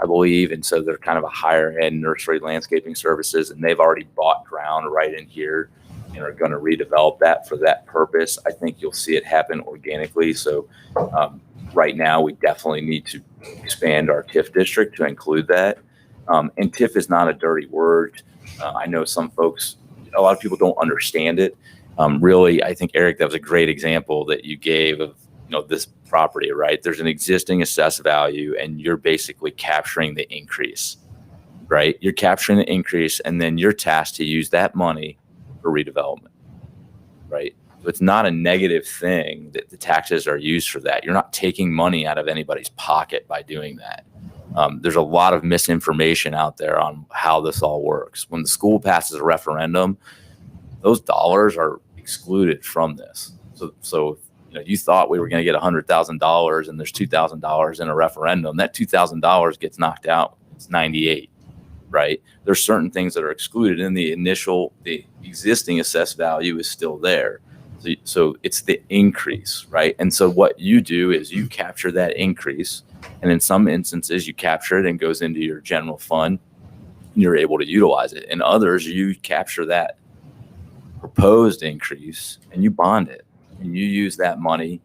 I believe. And so they're kind of a higher end nursery landscaping services, and they've already bought ground right in here and are going to redevelop that for that purpose. I think you'll see it happen organically. So right now we definitely need to expand our TIF district to include that. And TIF is not a dirty word. I know some folks, a lot of people don't understand it. Really, I think, Eric, that was a great example that you gave of, this property, right? There's an existing assessed value, and you're basically capturing the increase, right? You're capturing the increase, and then you're tasked to use that money for redevelopment, right? So it's not a negative thing that the taxes are used for that. You're not taking money out of anybody's pocket by doing that. There's a lot of misinformation out there on how this all works. When the school passes a referendum, those dollars are excluded from this. So you thought we were going to get $100,000 and there's $2,000 in a referendum. That $2,000 gets knocked out. It's 98, right? There's certain things that are excluded, and the existing assessed value is still there. So it's the increase, right? And so what you do is you capture that increase, and in some instances you capture it and goes into your general fund, and you're able to utilize it. In others, you capture that proposed increase and you bond it, and you use that money,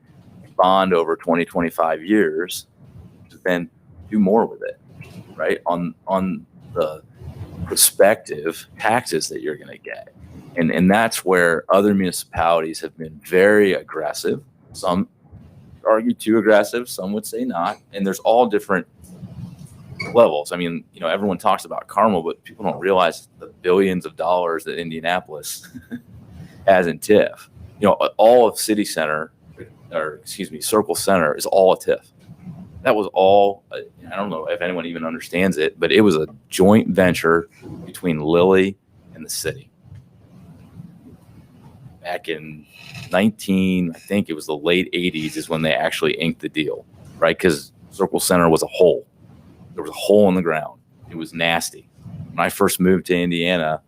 bond over 20, 25 years to then do more with it, right? On the prospective taxes that you're going to get. And that's where other municipalities have been very aggressive. Some argue too aggressive, some would say not. And there's all different levels. Everyone talks about Carmel, but people don't realize the billions of dollars that Indianapolis has in TIF. All of City Center, Circle Center is all a TIF. That was all, I don't know if anyone even understands it, but it was a joint venture between Lilly and the city. Back in I think it was the late 80s is when they actually inked the deal, right? Because Circle Center was a hole. There was a hole in the ground. It was nasty. When I first moved to Indiana,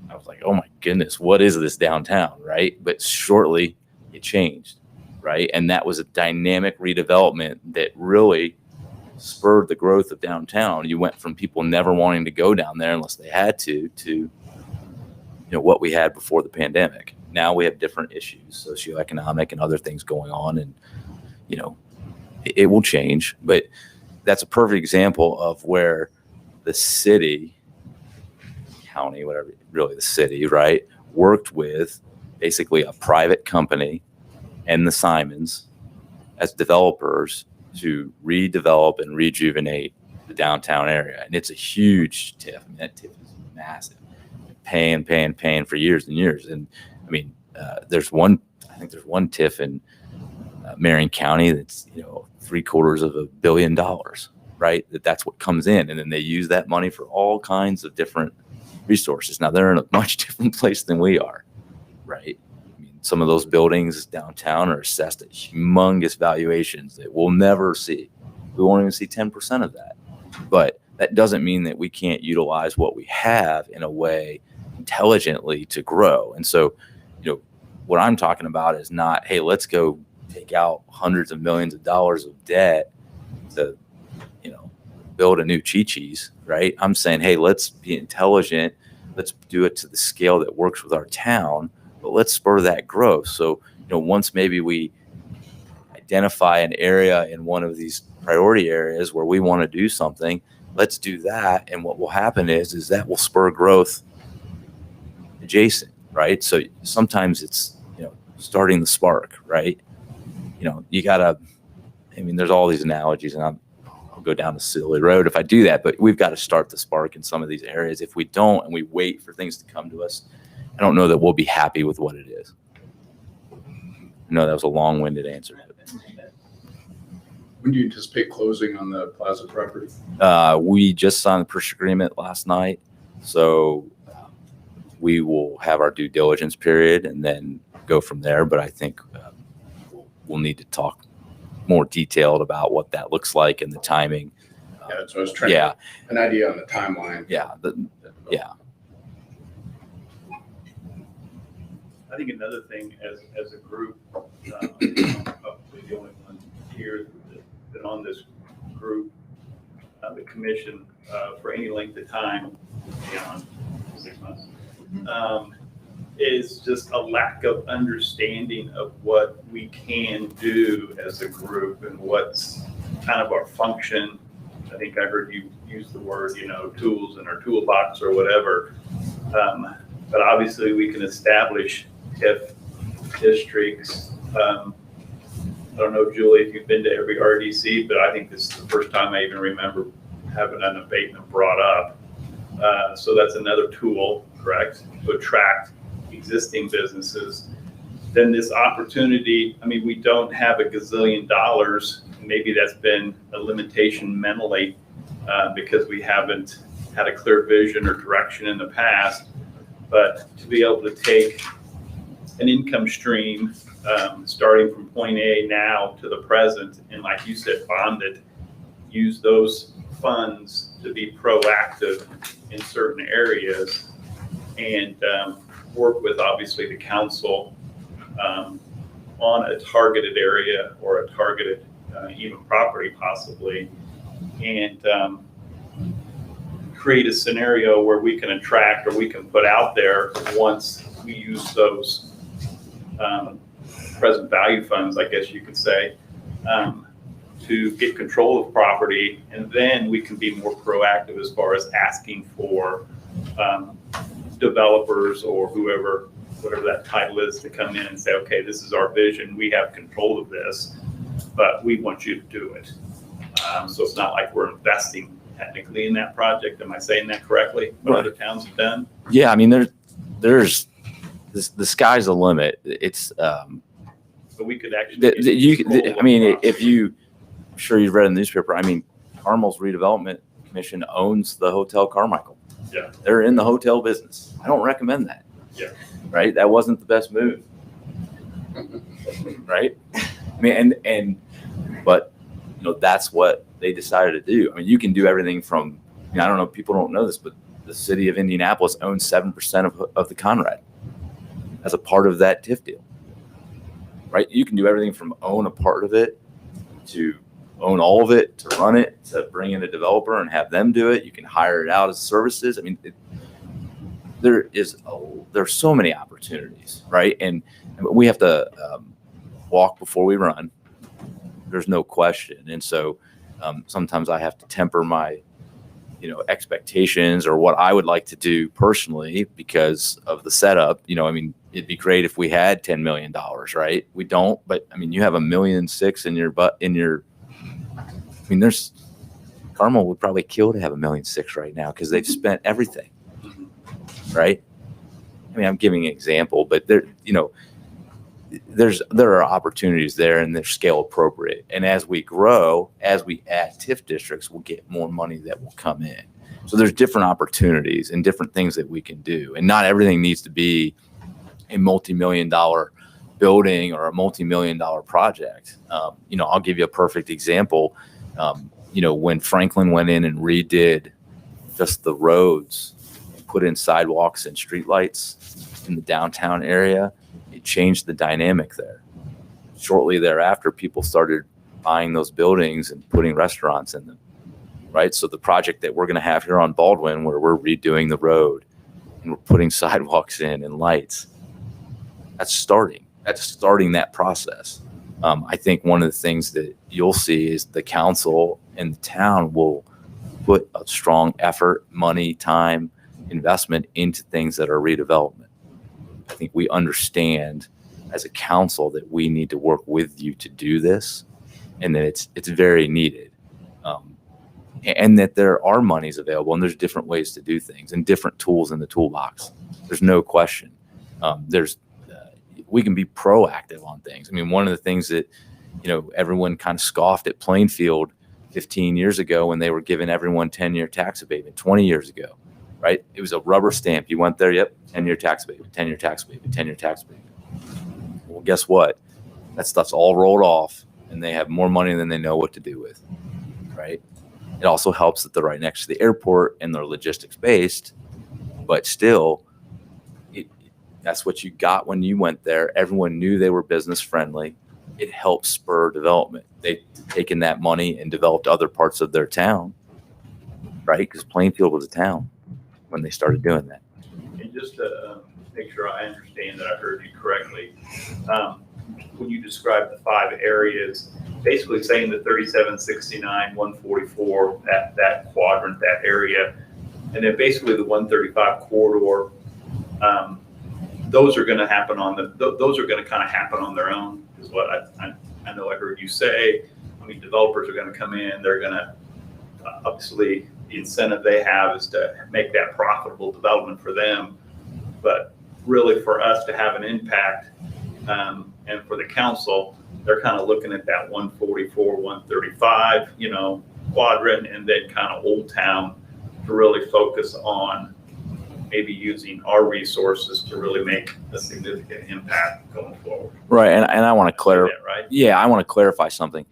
I was like, oh my goodness, what is this downtown, right? But shortly it changed, right? And that was a dynamic redevelopment that really spurred the growth of downtown. You went from people never wanting to go down there unless they had to what we had before the pandemic. Now we have different issues, socioeconomic and other things going on, and it will change. But that's a perfect example of where the city, county, whatever, really the city, right, worked with basically a private company and the Simons as developers to redevelop and rejuvenate the downtown area. And it's a huge TIF. I mean, that TIF is massive. Paying for years and years. And I mean, there's one TIF in Marion County that's, $750 million, right? That's what comes in. And then they use that money for all kinds of different resources. Now they're in a much different place than we are, right? I mean, some of those buildings downtown are assessed at humongous valuations that we'll never see. We won't even see 10% of that. But that doesn't mean that we can't utilize what we have in a way intelligently to grow. And so, what I'm talking about is not, hey, let's go take out hundreds of millions of dollars of debt to, build a new Chi-Chi's, right? I'm saying, hey, let's be intelligent. Let's do it to the scale that works with our town, but let's spur that growth. So, once maybe we identify an area in one of these priority areas where we want to do something, let's do that. And what will happen is that will spur growth adjacent, right? So sometimes it's, starting the spark, right? You gotta, there's all these analogies, and I'll go down the silly road if I do that, but we've got to start the spark in some of these areas. If we don't, and we wait for things to come to us, I don't know that we'll be happy with what it is. I know that was a long-winded answer. When do you anticipate closing on the Plaza property? We just signed the purchase agreement last night, so we will have our due diligence period and then go from there. But I think we'll need to talk more detailed about what that looks like and the timing. Yeah, that's what I was trying to get an idea on the timeline. Yeah. I think another thing as a group, probably the only one here that's been on this group, the commission, for any length of time beyond 6 months, is just a lack of understanding of what we can do as a group and what's kind of our function. I think I heard you use the word, tools in our toolbox or whatever. But obviously we can establish TIF districts. I don't know, Julie, if you've been to every RDC, but I think this is the first time I even remember having an abatement brought up. So that's another tool, correct, to attract existing businesses. Then this opportunity, we don't have a gazillion dollars. Maybe that's been a limitation mentally because we haven't had a clear vision or direction in the past. But to be able to take an income stream starting from point A now to the present, and like you said, bond it, use those funds to be proactive in certain areas, and work with obviously the council on a targeted area or a targeted even property possibly, and create a scenario where we can attract or we can put out there once we use those present value funds, I guess you could say, to get control of property, and then we can be more proactive as far as asking for developers or whoever, whatever that title is, to come in and say, okay, this is our vision, we have control of this, but we want you to do it. So it's not like we're investing technically in that project. Am I saying that correctly? What other towns have done? Yeah, there's the sky's the limit. It's so we could actually. I'm sure you've read in the newspaper. Carmel's Redevelopment Commission owns the Hotel Carmichael. Yeah. They're in the hotel business. I don't recommend that. Yeah. Right. That wasn't the best move. Right. But that's what they decided to do. You can do everything from. I don't know. People don't know this, but the city of Indianapolis owns 7% of the Conrad as a part of that TIF deal. Right. You can do everything from own a part of it to own all of it, to run it, to bring in a developer and have them do it. You can hire it out as services. there's so many opportunities, right? And we have to walk before we run. There's no question. And so sometimes I have to temper my, expectations or what I would like to do personally because of the setup. I mean, it'd be great if we had $10 million, right? We don't, but I mean, you have $1.6 million there's Carmel would probably kill to have $1.6 million right now because they've spent everything, right? I mean, I'm giving an example, but there are opportunities there and they're scale appropriate. And as we grow, as we add TIF districts, we'll get more money that will come in. So there's different opportunities and different things that we can do. And not everything needs to be a multi-million-dollar building or a multi-million-dollar project. I'll give you a perfect example. When Franklin went in and redid just the roads, put in sidewalks and streetlights in the downtown area, it changed the dynamic there. Shortly thereafter, people started buying those buildings and putting restaurants in them, right? So the project that we're going to have here on Baldwin, where we're redoing the road and we're putting sidewalks in and lights, that's starting that process. I think one of the things that you'll see is the council and the town will put a strong effort, money, time, investment into things that are redevelopment. I think we understand as a council that we need to work with you to do this and that it's very needed. And that there are monies available and there's different ways to do things and different tools in the toolbox. There's no question. We can be proactive on things. I mean, one of the things that, everyone kind of scoffed at Plainfield 15 years ago when they were giving everyone 10-year tax abatement, 20 years ago, right? It was a rubber stamp. You went there, yep, 10-year tax abatement, 10-year tax abatement, 10-year tax abatement. Well, guess what? That stuff's all rolled off and they have more money than they know what to do with, right? It also helps that they're right next to the airport and they're logistics based, but still, that's what you got when you went there. Everyone knew they were business friendly. It helped spur development. They've taken that money and developed other parts of their town, right? Because Plainfield was a town when they started doing that. And just to make sure I understand that I heard you correctly, when you described the 5 areas, basically saying the 37, 69, 144, that quadrant, that area, and then basically the 135 corridor, those are going to happen those are going to kind of happen on their own, is what I know I heard you say. I mean, developers are going to come in, they're going to, obviously, the incentive they have is to make that profitable development for them. But really for us to have an impact, and for the council, they're kind of looking at that 144, 135, quadrant, and then kind of Old Town to really focus on maybe using our resources to really make a significant impact going forward. Right, and I want to clarify. Right? Yeah, I want to clarify something.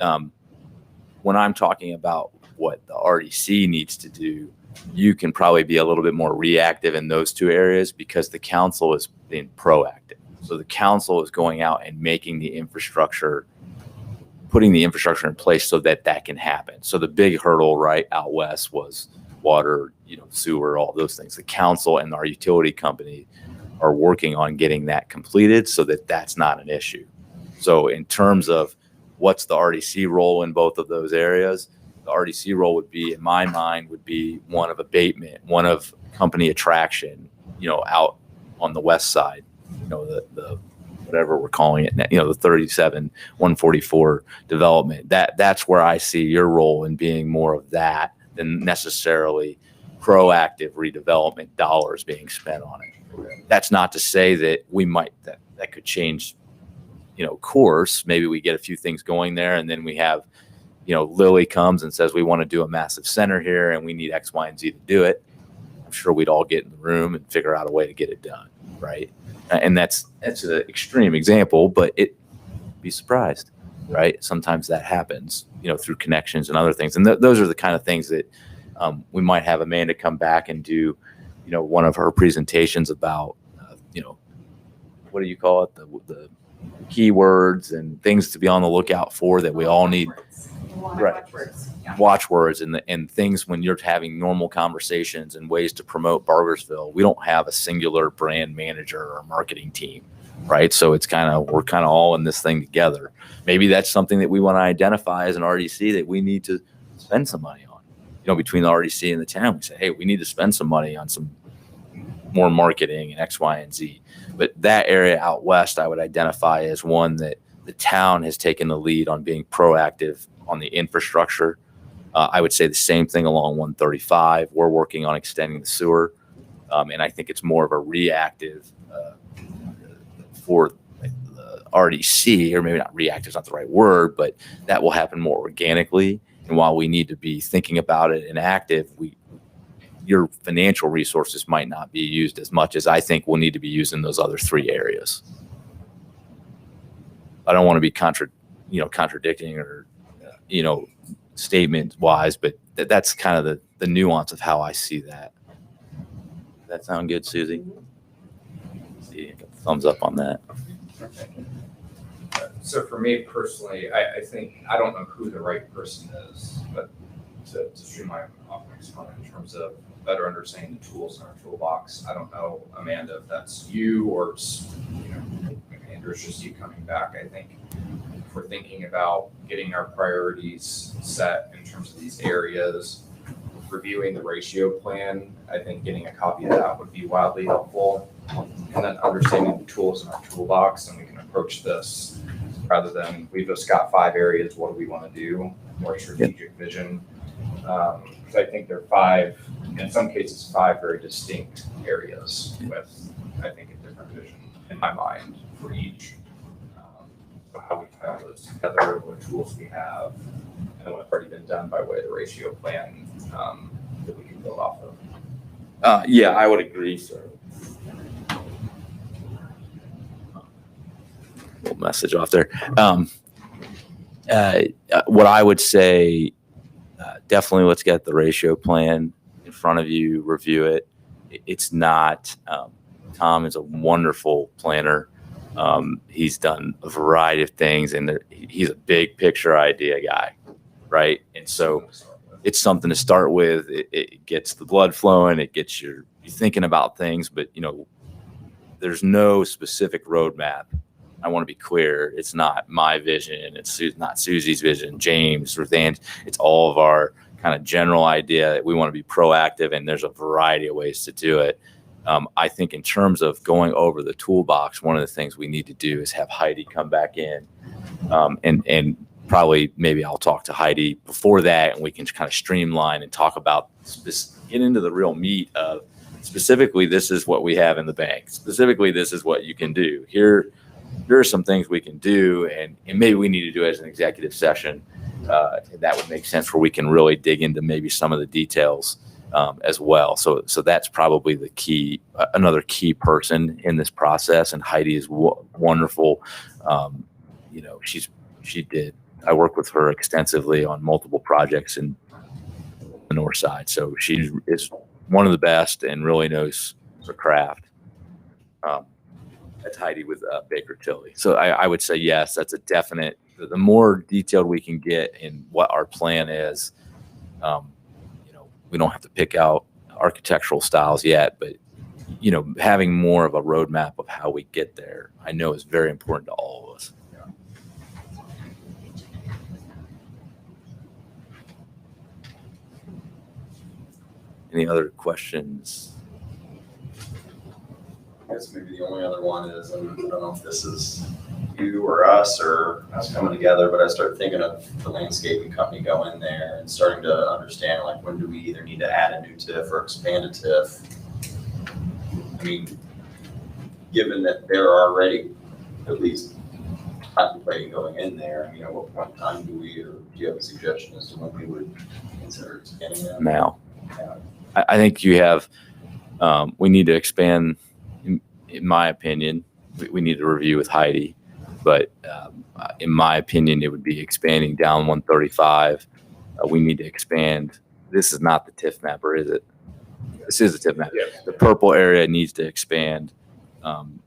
When I'm talking about what the RDC needs to do, you can probably be a little bit more reactive in those 2 areas because the council is being proactive. So the council is going out and making the infrastructure, putting the infrastructure in place so that can happen. So the big hurdle right out west was water, sewer, all those things. The council and our utility company are working on getting that completed so that that's not an issue. So in terms of what's the RDC role in both of those areas, the RDC role would be, in my mind, would be one of abatement, one of company attraction, out on the west side, the whatever we're calling it, the 37, 144 development. That's where I see your role in being more of that than necessarily proactive redevelopment dollars being spent on it. That's not to say that we might, that could change, course. Maybe we get a few things going there and then we have, Lily comes and says, we want to do a massive center here and we need X, Y, and Z to do it. I'm sure we'd all get in the room and figure out a way to get it done. Right. And that's an extreme example, but be surprised, right? Sometimes that happens, through connections and other things. And those are the kind of things that we might have Amanda come back and do, one of her presentations about, what do you call it? The keywords and things to be on the lookout for that we all need. Right. Watchwords, yeah. watchwords and things when you're having normal conversations and ways to promote Bargersville. We don't have a singular brand manager or marketing team, right? So we're kind of all in this thing together. Maybe that's something that we want to identify as an RDC that we need to spend some money on. Between the RDC and the town, we say, hey, we need to spend some money on some more marketing and X, Y, and Z. But that area out west, I would identify as one that the town has taken the lead on being proactive on the infrastructure. I would say the same thing along 135. We're working on extending the sewer. And I think it's more of a reactive for the RDC, or maybe not reactive is not the right word, but that will happen more organically. And while we need to be thinking about it and active, your financial resources might not be used as much as I think will need to be used in those other three areas. I don't want to be contradicting or, statement wise, but that's kind of the nuance of how I see that. Does that sound good, Susie? See, thumbs up on that. So for me personally, I think, I don't know who the right person is, but to streamline off next one in terms of better understanding the tools in our toolbox. I don't know, Amanda, if that's you or, Andrew, it's just you coming back. I think if we're thinking about getting our priorities set in terms of these areas, reviewing the ratio plan, I think getting a copy of that would be wildly helpful. And then understanding the tools in our toolbox, and we can approach this rather than we've just got 5 areas, what do we want to do? More strategic vision. Because I think there are 5, in some cases, 5 very distinct areas with, I think, a different vision in my mind for each. So how we tie those together, what tools we have, and what's already been done by way of the ratio plan that we can build off of. Yeah, I would agree, sir. Little message off there. What I would say, definitely let's get the ratio plan in front of you, review it. It's not, Tom is a wonderful planner. He's done a variety of things, and he's a big picture idea guy, right? And so it's something to start with. It gets the blood flowing. It gets you thinking about things, but there's no specific roadmap. I want to be clear. It's not my vision. It's not Susie's vision, James, or Dan. It's all of our kind of general idea that we want to be proactive, and there's a variety of ways to do it. I think in terms of going over the toolbox, one of the things we need to do is have Heidi come back in, and probably maybe I'll talk to Heidi before that, and we can kind of streamline and talk about get into the real meat of specifically this is what we have in the bank. Specifically, this is what you can do. Here are some things we can do, and maybe we need to do it as an executive session. That would make sense where we can really dig into maybe some of the details as well. So that's probably the key, another key person in this process. And Heidi is wonderful. I worked with her extensively on multiple projects in the north side. So she is one of the best and really knows her craft. That's Heidi with Baker Tilly. So I would say, yes, that's a definite, the more detailed we can get in what our plan is, we don't have to pick out architectural styles yet, but, having more of a roadmap of how we get there, I know is very important to all of us. Any other questions? I guess maybe the only other one is, and I don't know if this is you or us coming together, but I start thinking of the landscaping company going there and starting to understand, like, when do we either need to add a new TIF or expand a TIF? I mean, given that they're already at least contemplating going in there, at what point in time do you have a suggestion as to when we would consider expanding that? Now, I think you have, we need to expand. In my opinion, we need to review with Heidi, but in my opinion, it would be expanding down 135. We need to expand. This is not the TIF map, or is it? This is the TIF map. Yeah. The purple area needs to expand.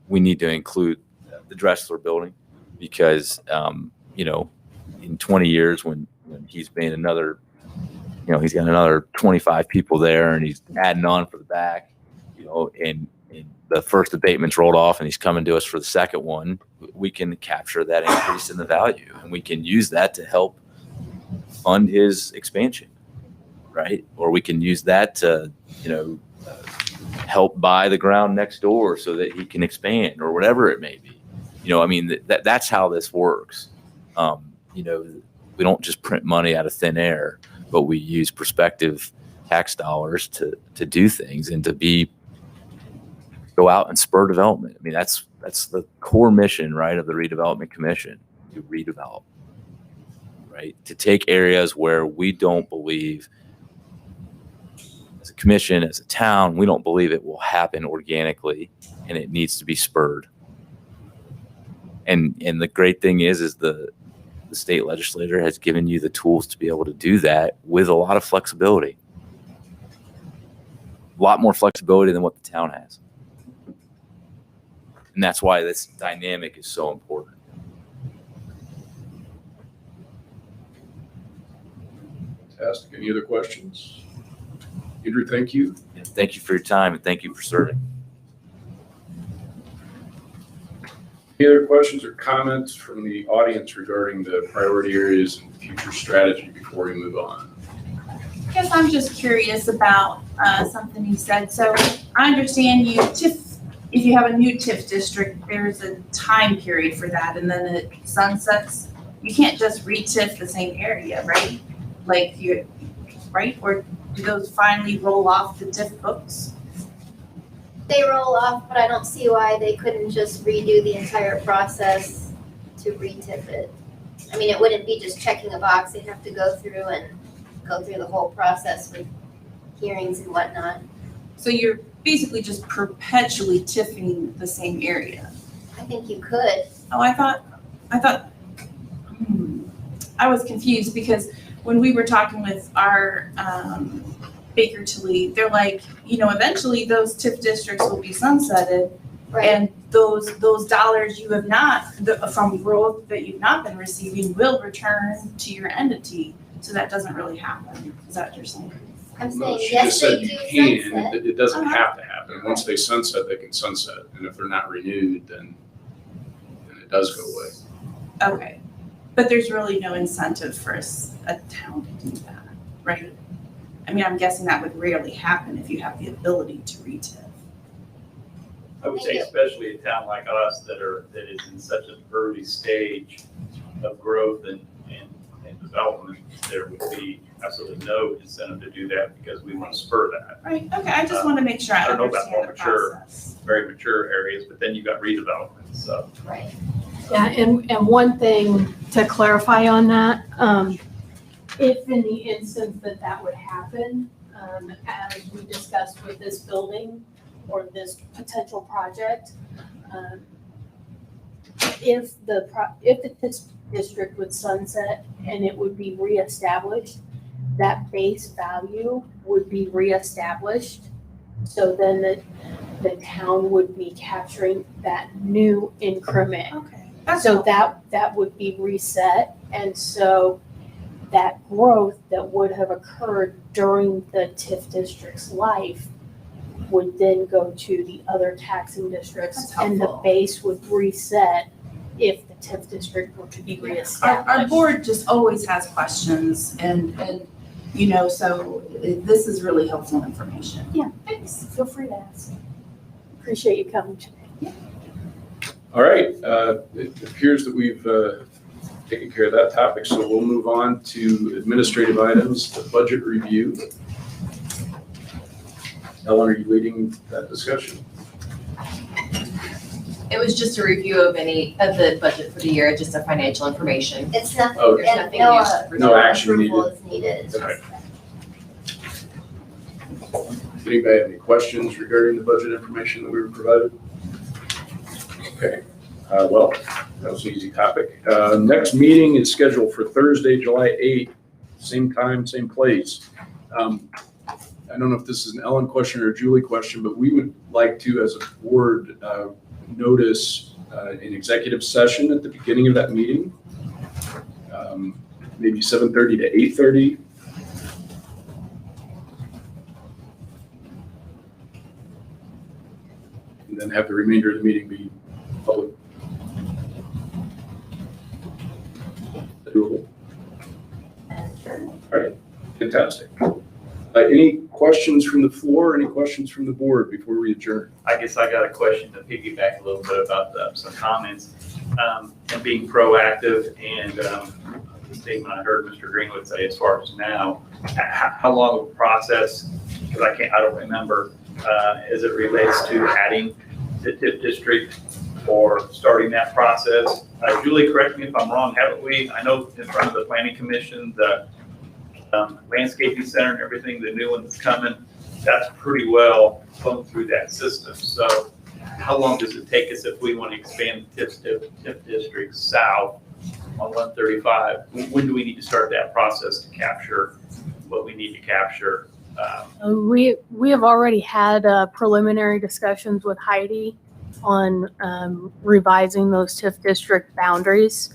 We need to include the Dressler building because, in 20 years when when he's been another, he's got another 25 people there and he's adding on for the back, and the first abatement's rolled off and he's coming to us for the second one, we can capture that increase in the value and we can use that to help fund his expansion, right? Or we can use that to, help buy the ground next door so that he can expand or whatever it may be. That's how this works. We don't just print money out of thin air, but we use prospective tax dollars to do things and to go out and spur development. That's the core mission, right, of the Redevelopment Commission, to redevelop, right? To take areas where we don't believe, as a commission, as a town, we don't believe it will happen organically and it needs to be spurred. And the great thing is the state legislature has given you the tools to be able to do that with a lot of flexibility. A lot more flexibility than what the town has. And that's why this dynamic is so important. Fantastic. Any other questions? Andrew, thank you. And thank you for your time and thank you for serving. Any other questions or comments from the audience regarding the priority areas and future strategy before we move on? I guess I'm just curious about something you said. So I understand if you have a new TIF district, there's a time period for that and then it sunsets. You can't just re-TIF the same area, right? Right? Or do those finally roll off the TIF books? They roll off, but I don't see why they couldn't just redo the entire process to re-tip it. It wouldn't be just checking a box. They'd have to go through the whole process with hearings and whatnot. So you're basically just perpetually TIFing the same area. I think you could. Oh, I thought, I was confused because when we were talking with our Baker Tilly, they're like, eventually those TIF districts will be sunsetted. Right. And those dollars you have not, from growth that you've not been receiving will return to your entity. So that doesn't really happen. Is that what you're saying? I'm No, saying, she yes, just said they you do can. sunset. It doesn't have to happen. Once they sunset, they can sunset. And if they're not renewed, then it does go away. Okay. But there's really no incentive for a town to do that, right? I'm guessing that would rarely happen if you have the ability to re-TIF. I would say especially a town like us that is in such an early stage of growth and development, there would be absolutely no incentive to do that because we want to spur that. Right, okay, I just want to make sure I I don't know about understand more the mature. process. Very mature areas, but then you got redevelopment, so. Right. Yeah, and one thing to clarify on that, if in the instance that would happen, as we discussed with this building or this potential project, if the district would sunset and it would be reestablished, that base value would be reestablished. So then the town would be capturing that new increment. Okay. So that would be reset. And so that growth that would have occurred during the TIF district's life would then go to the other taxing districts. That's And the helpful. base would reset if the TIF district were to be reestablished. Our board just always has questions and so this is really helpful information. Yeah, thanks. Feel free to ask. Appreciate you coming today. All right. It appears that we've taken care of that topic, so we'll move on to administrative items, the budget review. Ellen, are you leading that discussion? It was just a review of the budget for the year, just a financial information. It's nothing, Oh, There's and nothing no, new to No action approval needed. is needed. It's Okay. just- Anybody have any questions regarding the budget information that we were provided? Okay, well, that was an easy topic. Next meeting is scheduled for Thursday, July 8th, same time, same place. I don't know if this is an Ellen question or a Julie question, but we would like to, as a board, notice an executive session at the beginning of that meeting. maybe 7:30 to 8:30. And then have the remainder of the meeting be public. Doable. All right, fantastic. Any questions from the floor? Any questions from the board before we adjourn? I guess I got a question to piggyback a little bit about some comments, and being proactive and, the statement I heard Mr. Greenwood say as far as now, how long of a process, because I don't remember, as it relates to adding the TIF district or starting that process. Julie, correct me if I'm wrong, haven't we, I know in front of the planning commission, the landscaping center and everything, the new one that's coming, that's pretty well flown through that system. So how long does it take us if we want to expand the TIF district south on 135? When do we need to start that process to capture what we need to capture? We have already had preliminary discussions with Heidi on revising those TIF district boundaries.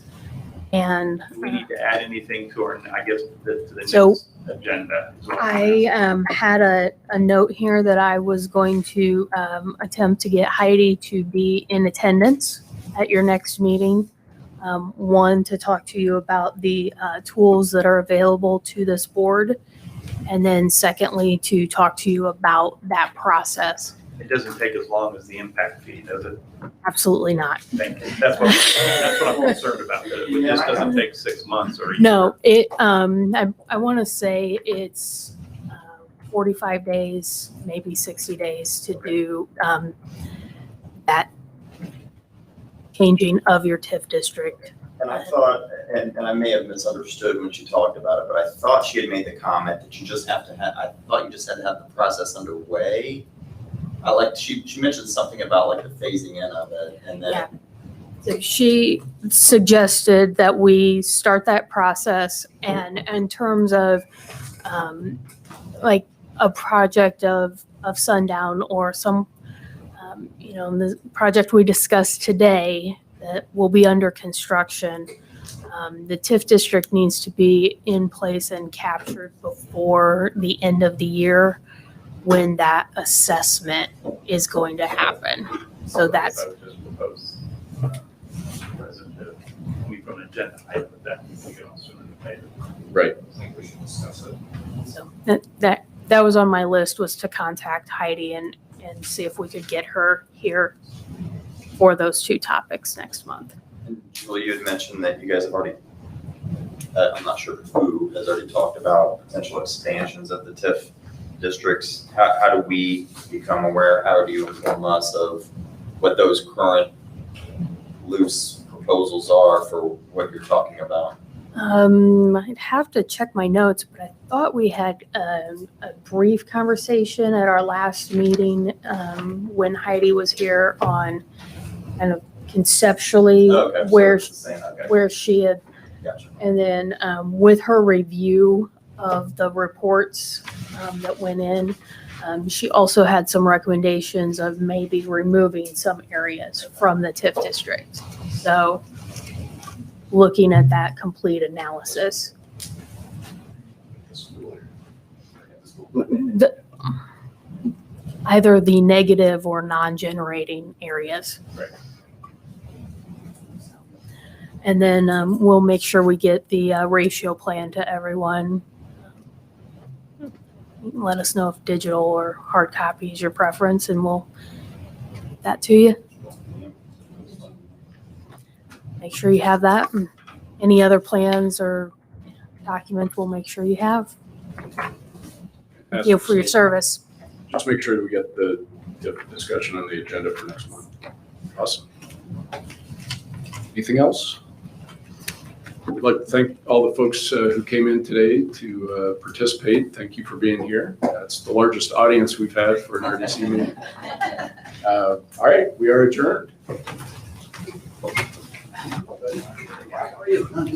And Do we need to add anything to our, I guess, to the So, next agenda? is what I'm I had a note here that I was going to attempt to get Heidi to be in attendance at your next meeting. One, to talk to you about the tools that are available to this board. And then secondly, to talk to you about that process. It doesn't take as long as the impact fee, does it? Absolutely not. Thank you. That's what I'm concerned about, that it just doesn't take 6 months or a year. No, I want to say it's 45 days, maybe 60 days to do that changing of your TIF district. And I thought, and I may have misunderstood when she talked about it, but I thought she had made the comment that you just have to have, I thought you just had to have the process underway. She mentioned something about like the phasing in of it, and then. Yeah. So she suggested that we start that process, and in terms of like a project of Sundown or some, the project we discussed today that will be under construction, the TIF district needs to be in place and captured before the end of the year when that assessment is going to happen. So that's. I would just propose, we from an agenda item, but that we can also debate. Right. I think we should discuss it. So that was on my list, was to contact Heidi and see if we could get her here for those two topics next month. And Julie, you had mentioned that you guys have already, I'm not sure who has already talked about potential expansions of the TIF districts. How do we become aware? How do you inform us of what those current loose proposals are for what you're talking about? I'd have to check my notes, but I thought we had a brief conversation at our last meeting when Heidi was here on kind of conceptually Okay, so where it's the same, okay. where she had, Gotcha. and then with her review of the reports that went in, she also had some recommendations of maybe removing some areas from the TIF district. So looking at that complete analysis. Either the negative or non-generating areas. Right. And then we'll make sure we get the ratio plan to everyone. Let us know if digital or hard copy is your preference, and we'll get that to you. Make sure you have that. And any other plans or documents, we'll make sure you have. Thank you for your service. Just make sure that we get the discussion on the agenda for next month. Awesome. Anything else? I'd like to thank all the folks who came in today to participate. Thank you for being here. That's the largest audience we've had for an RDC meeting. All right, we are adjourned.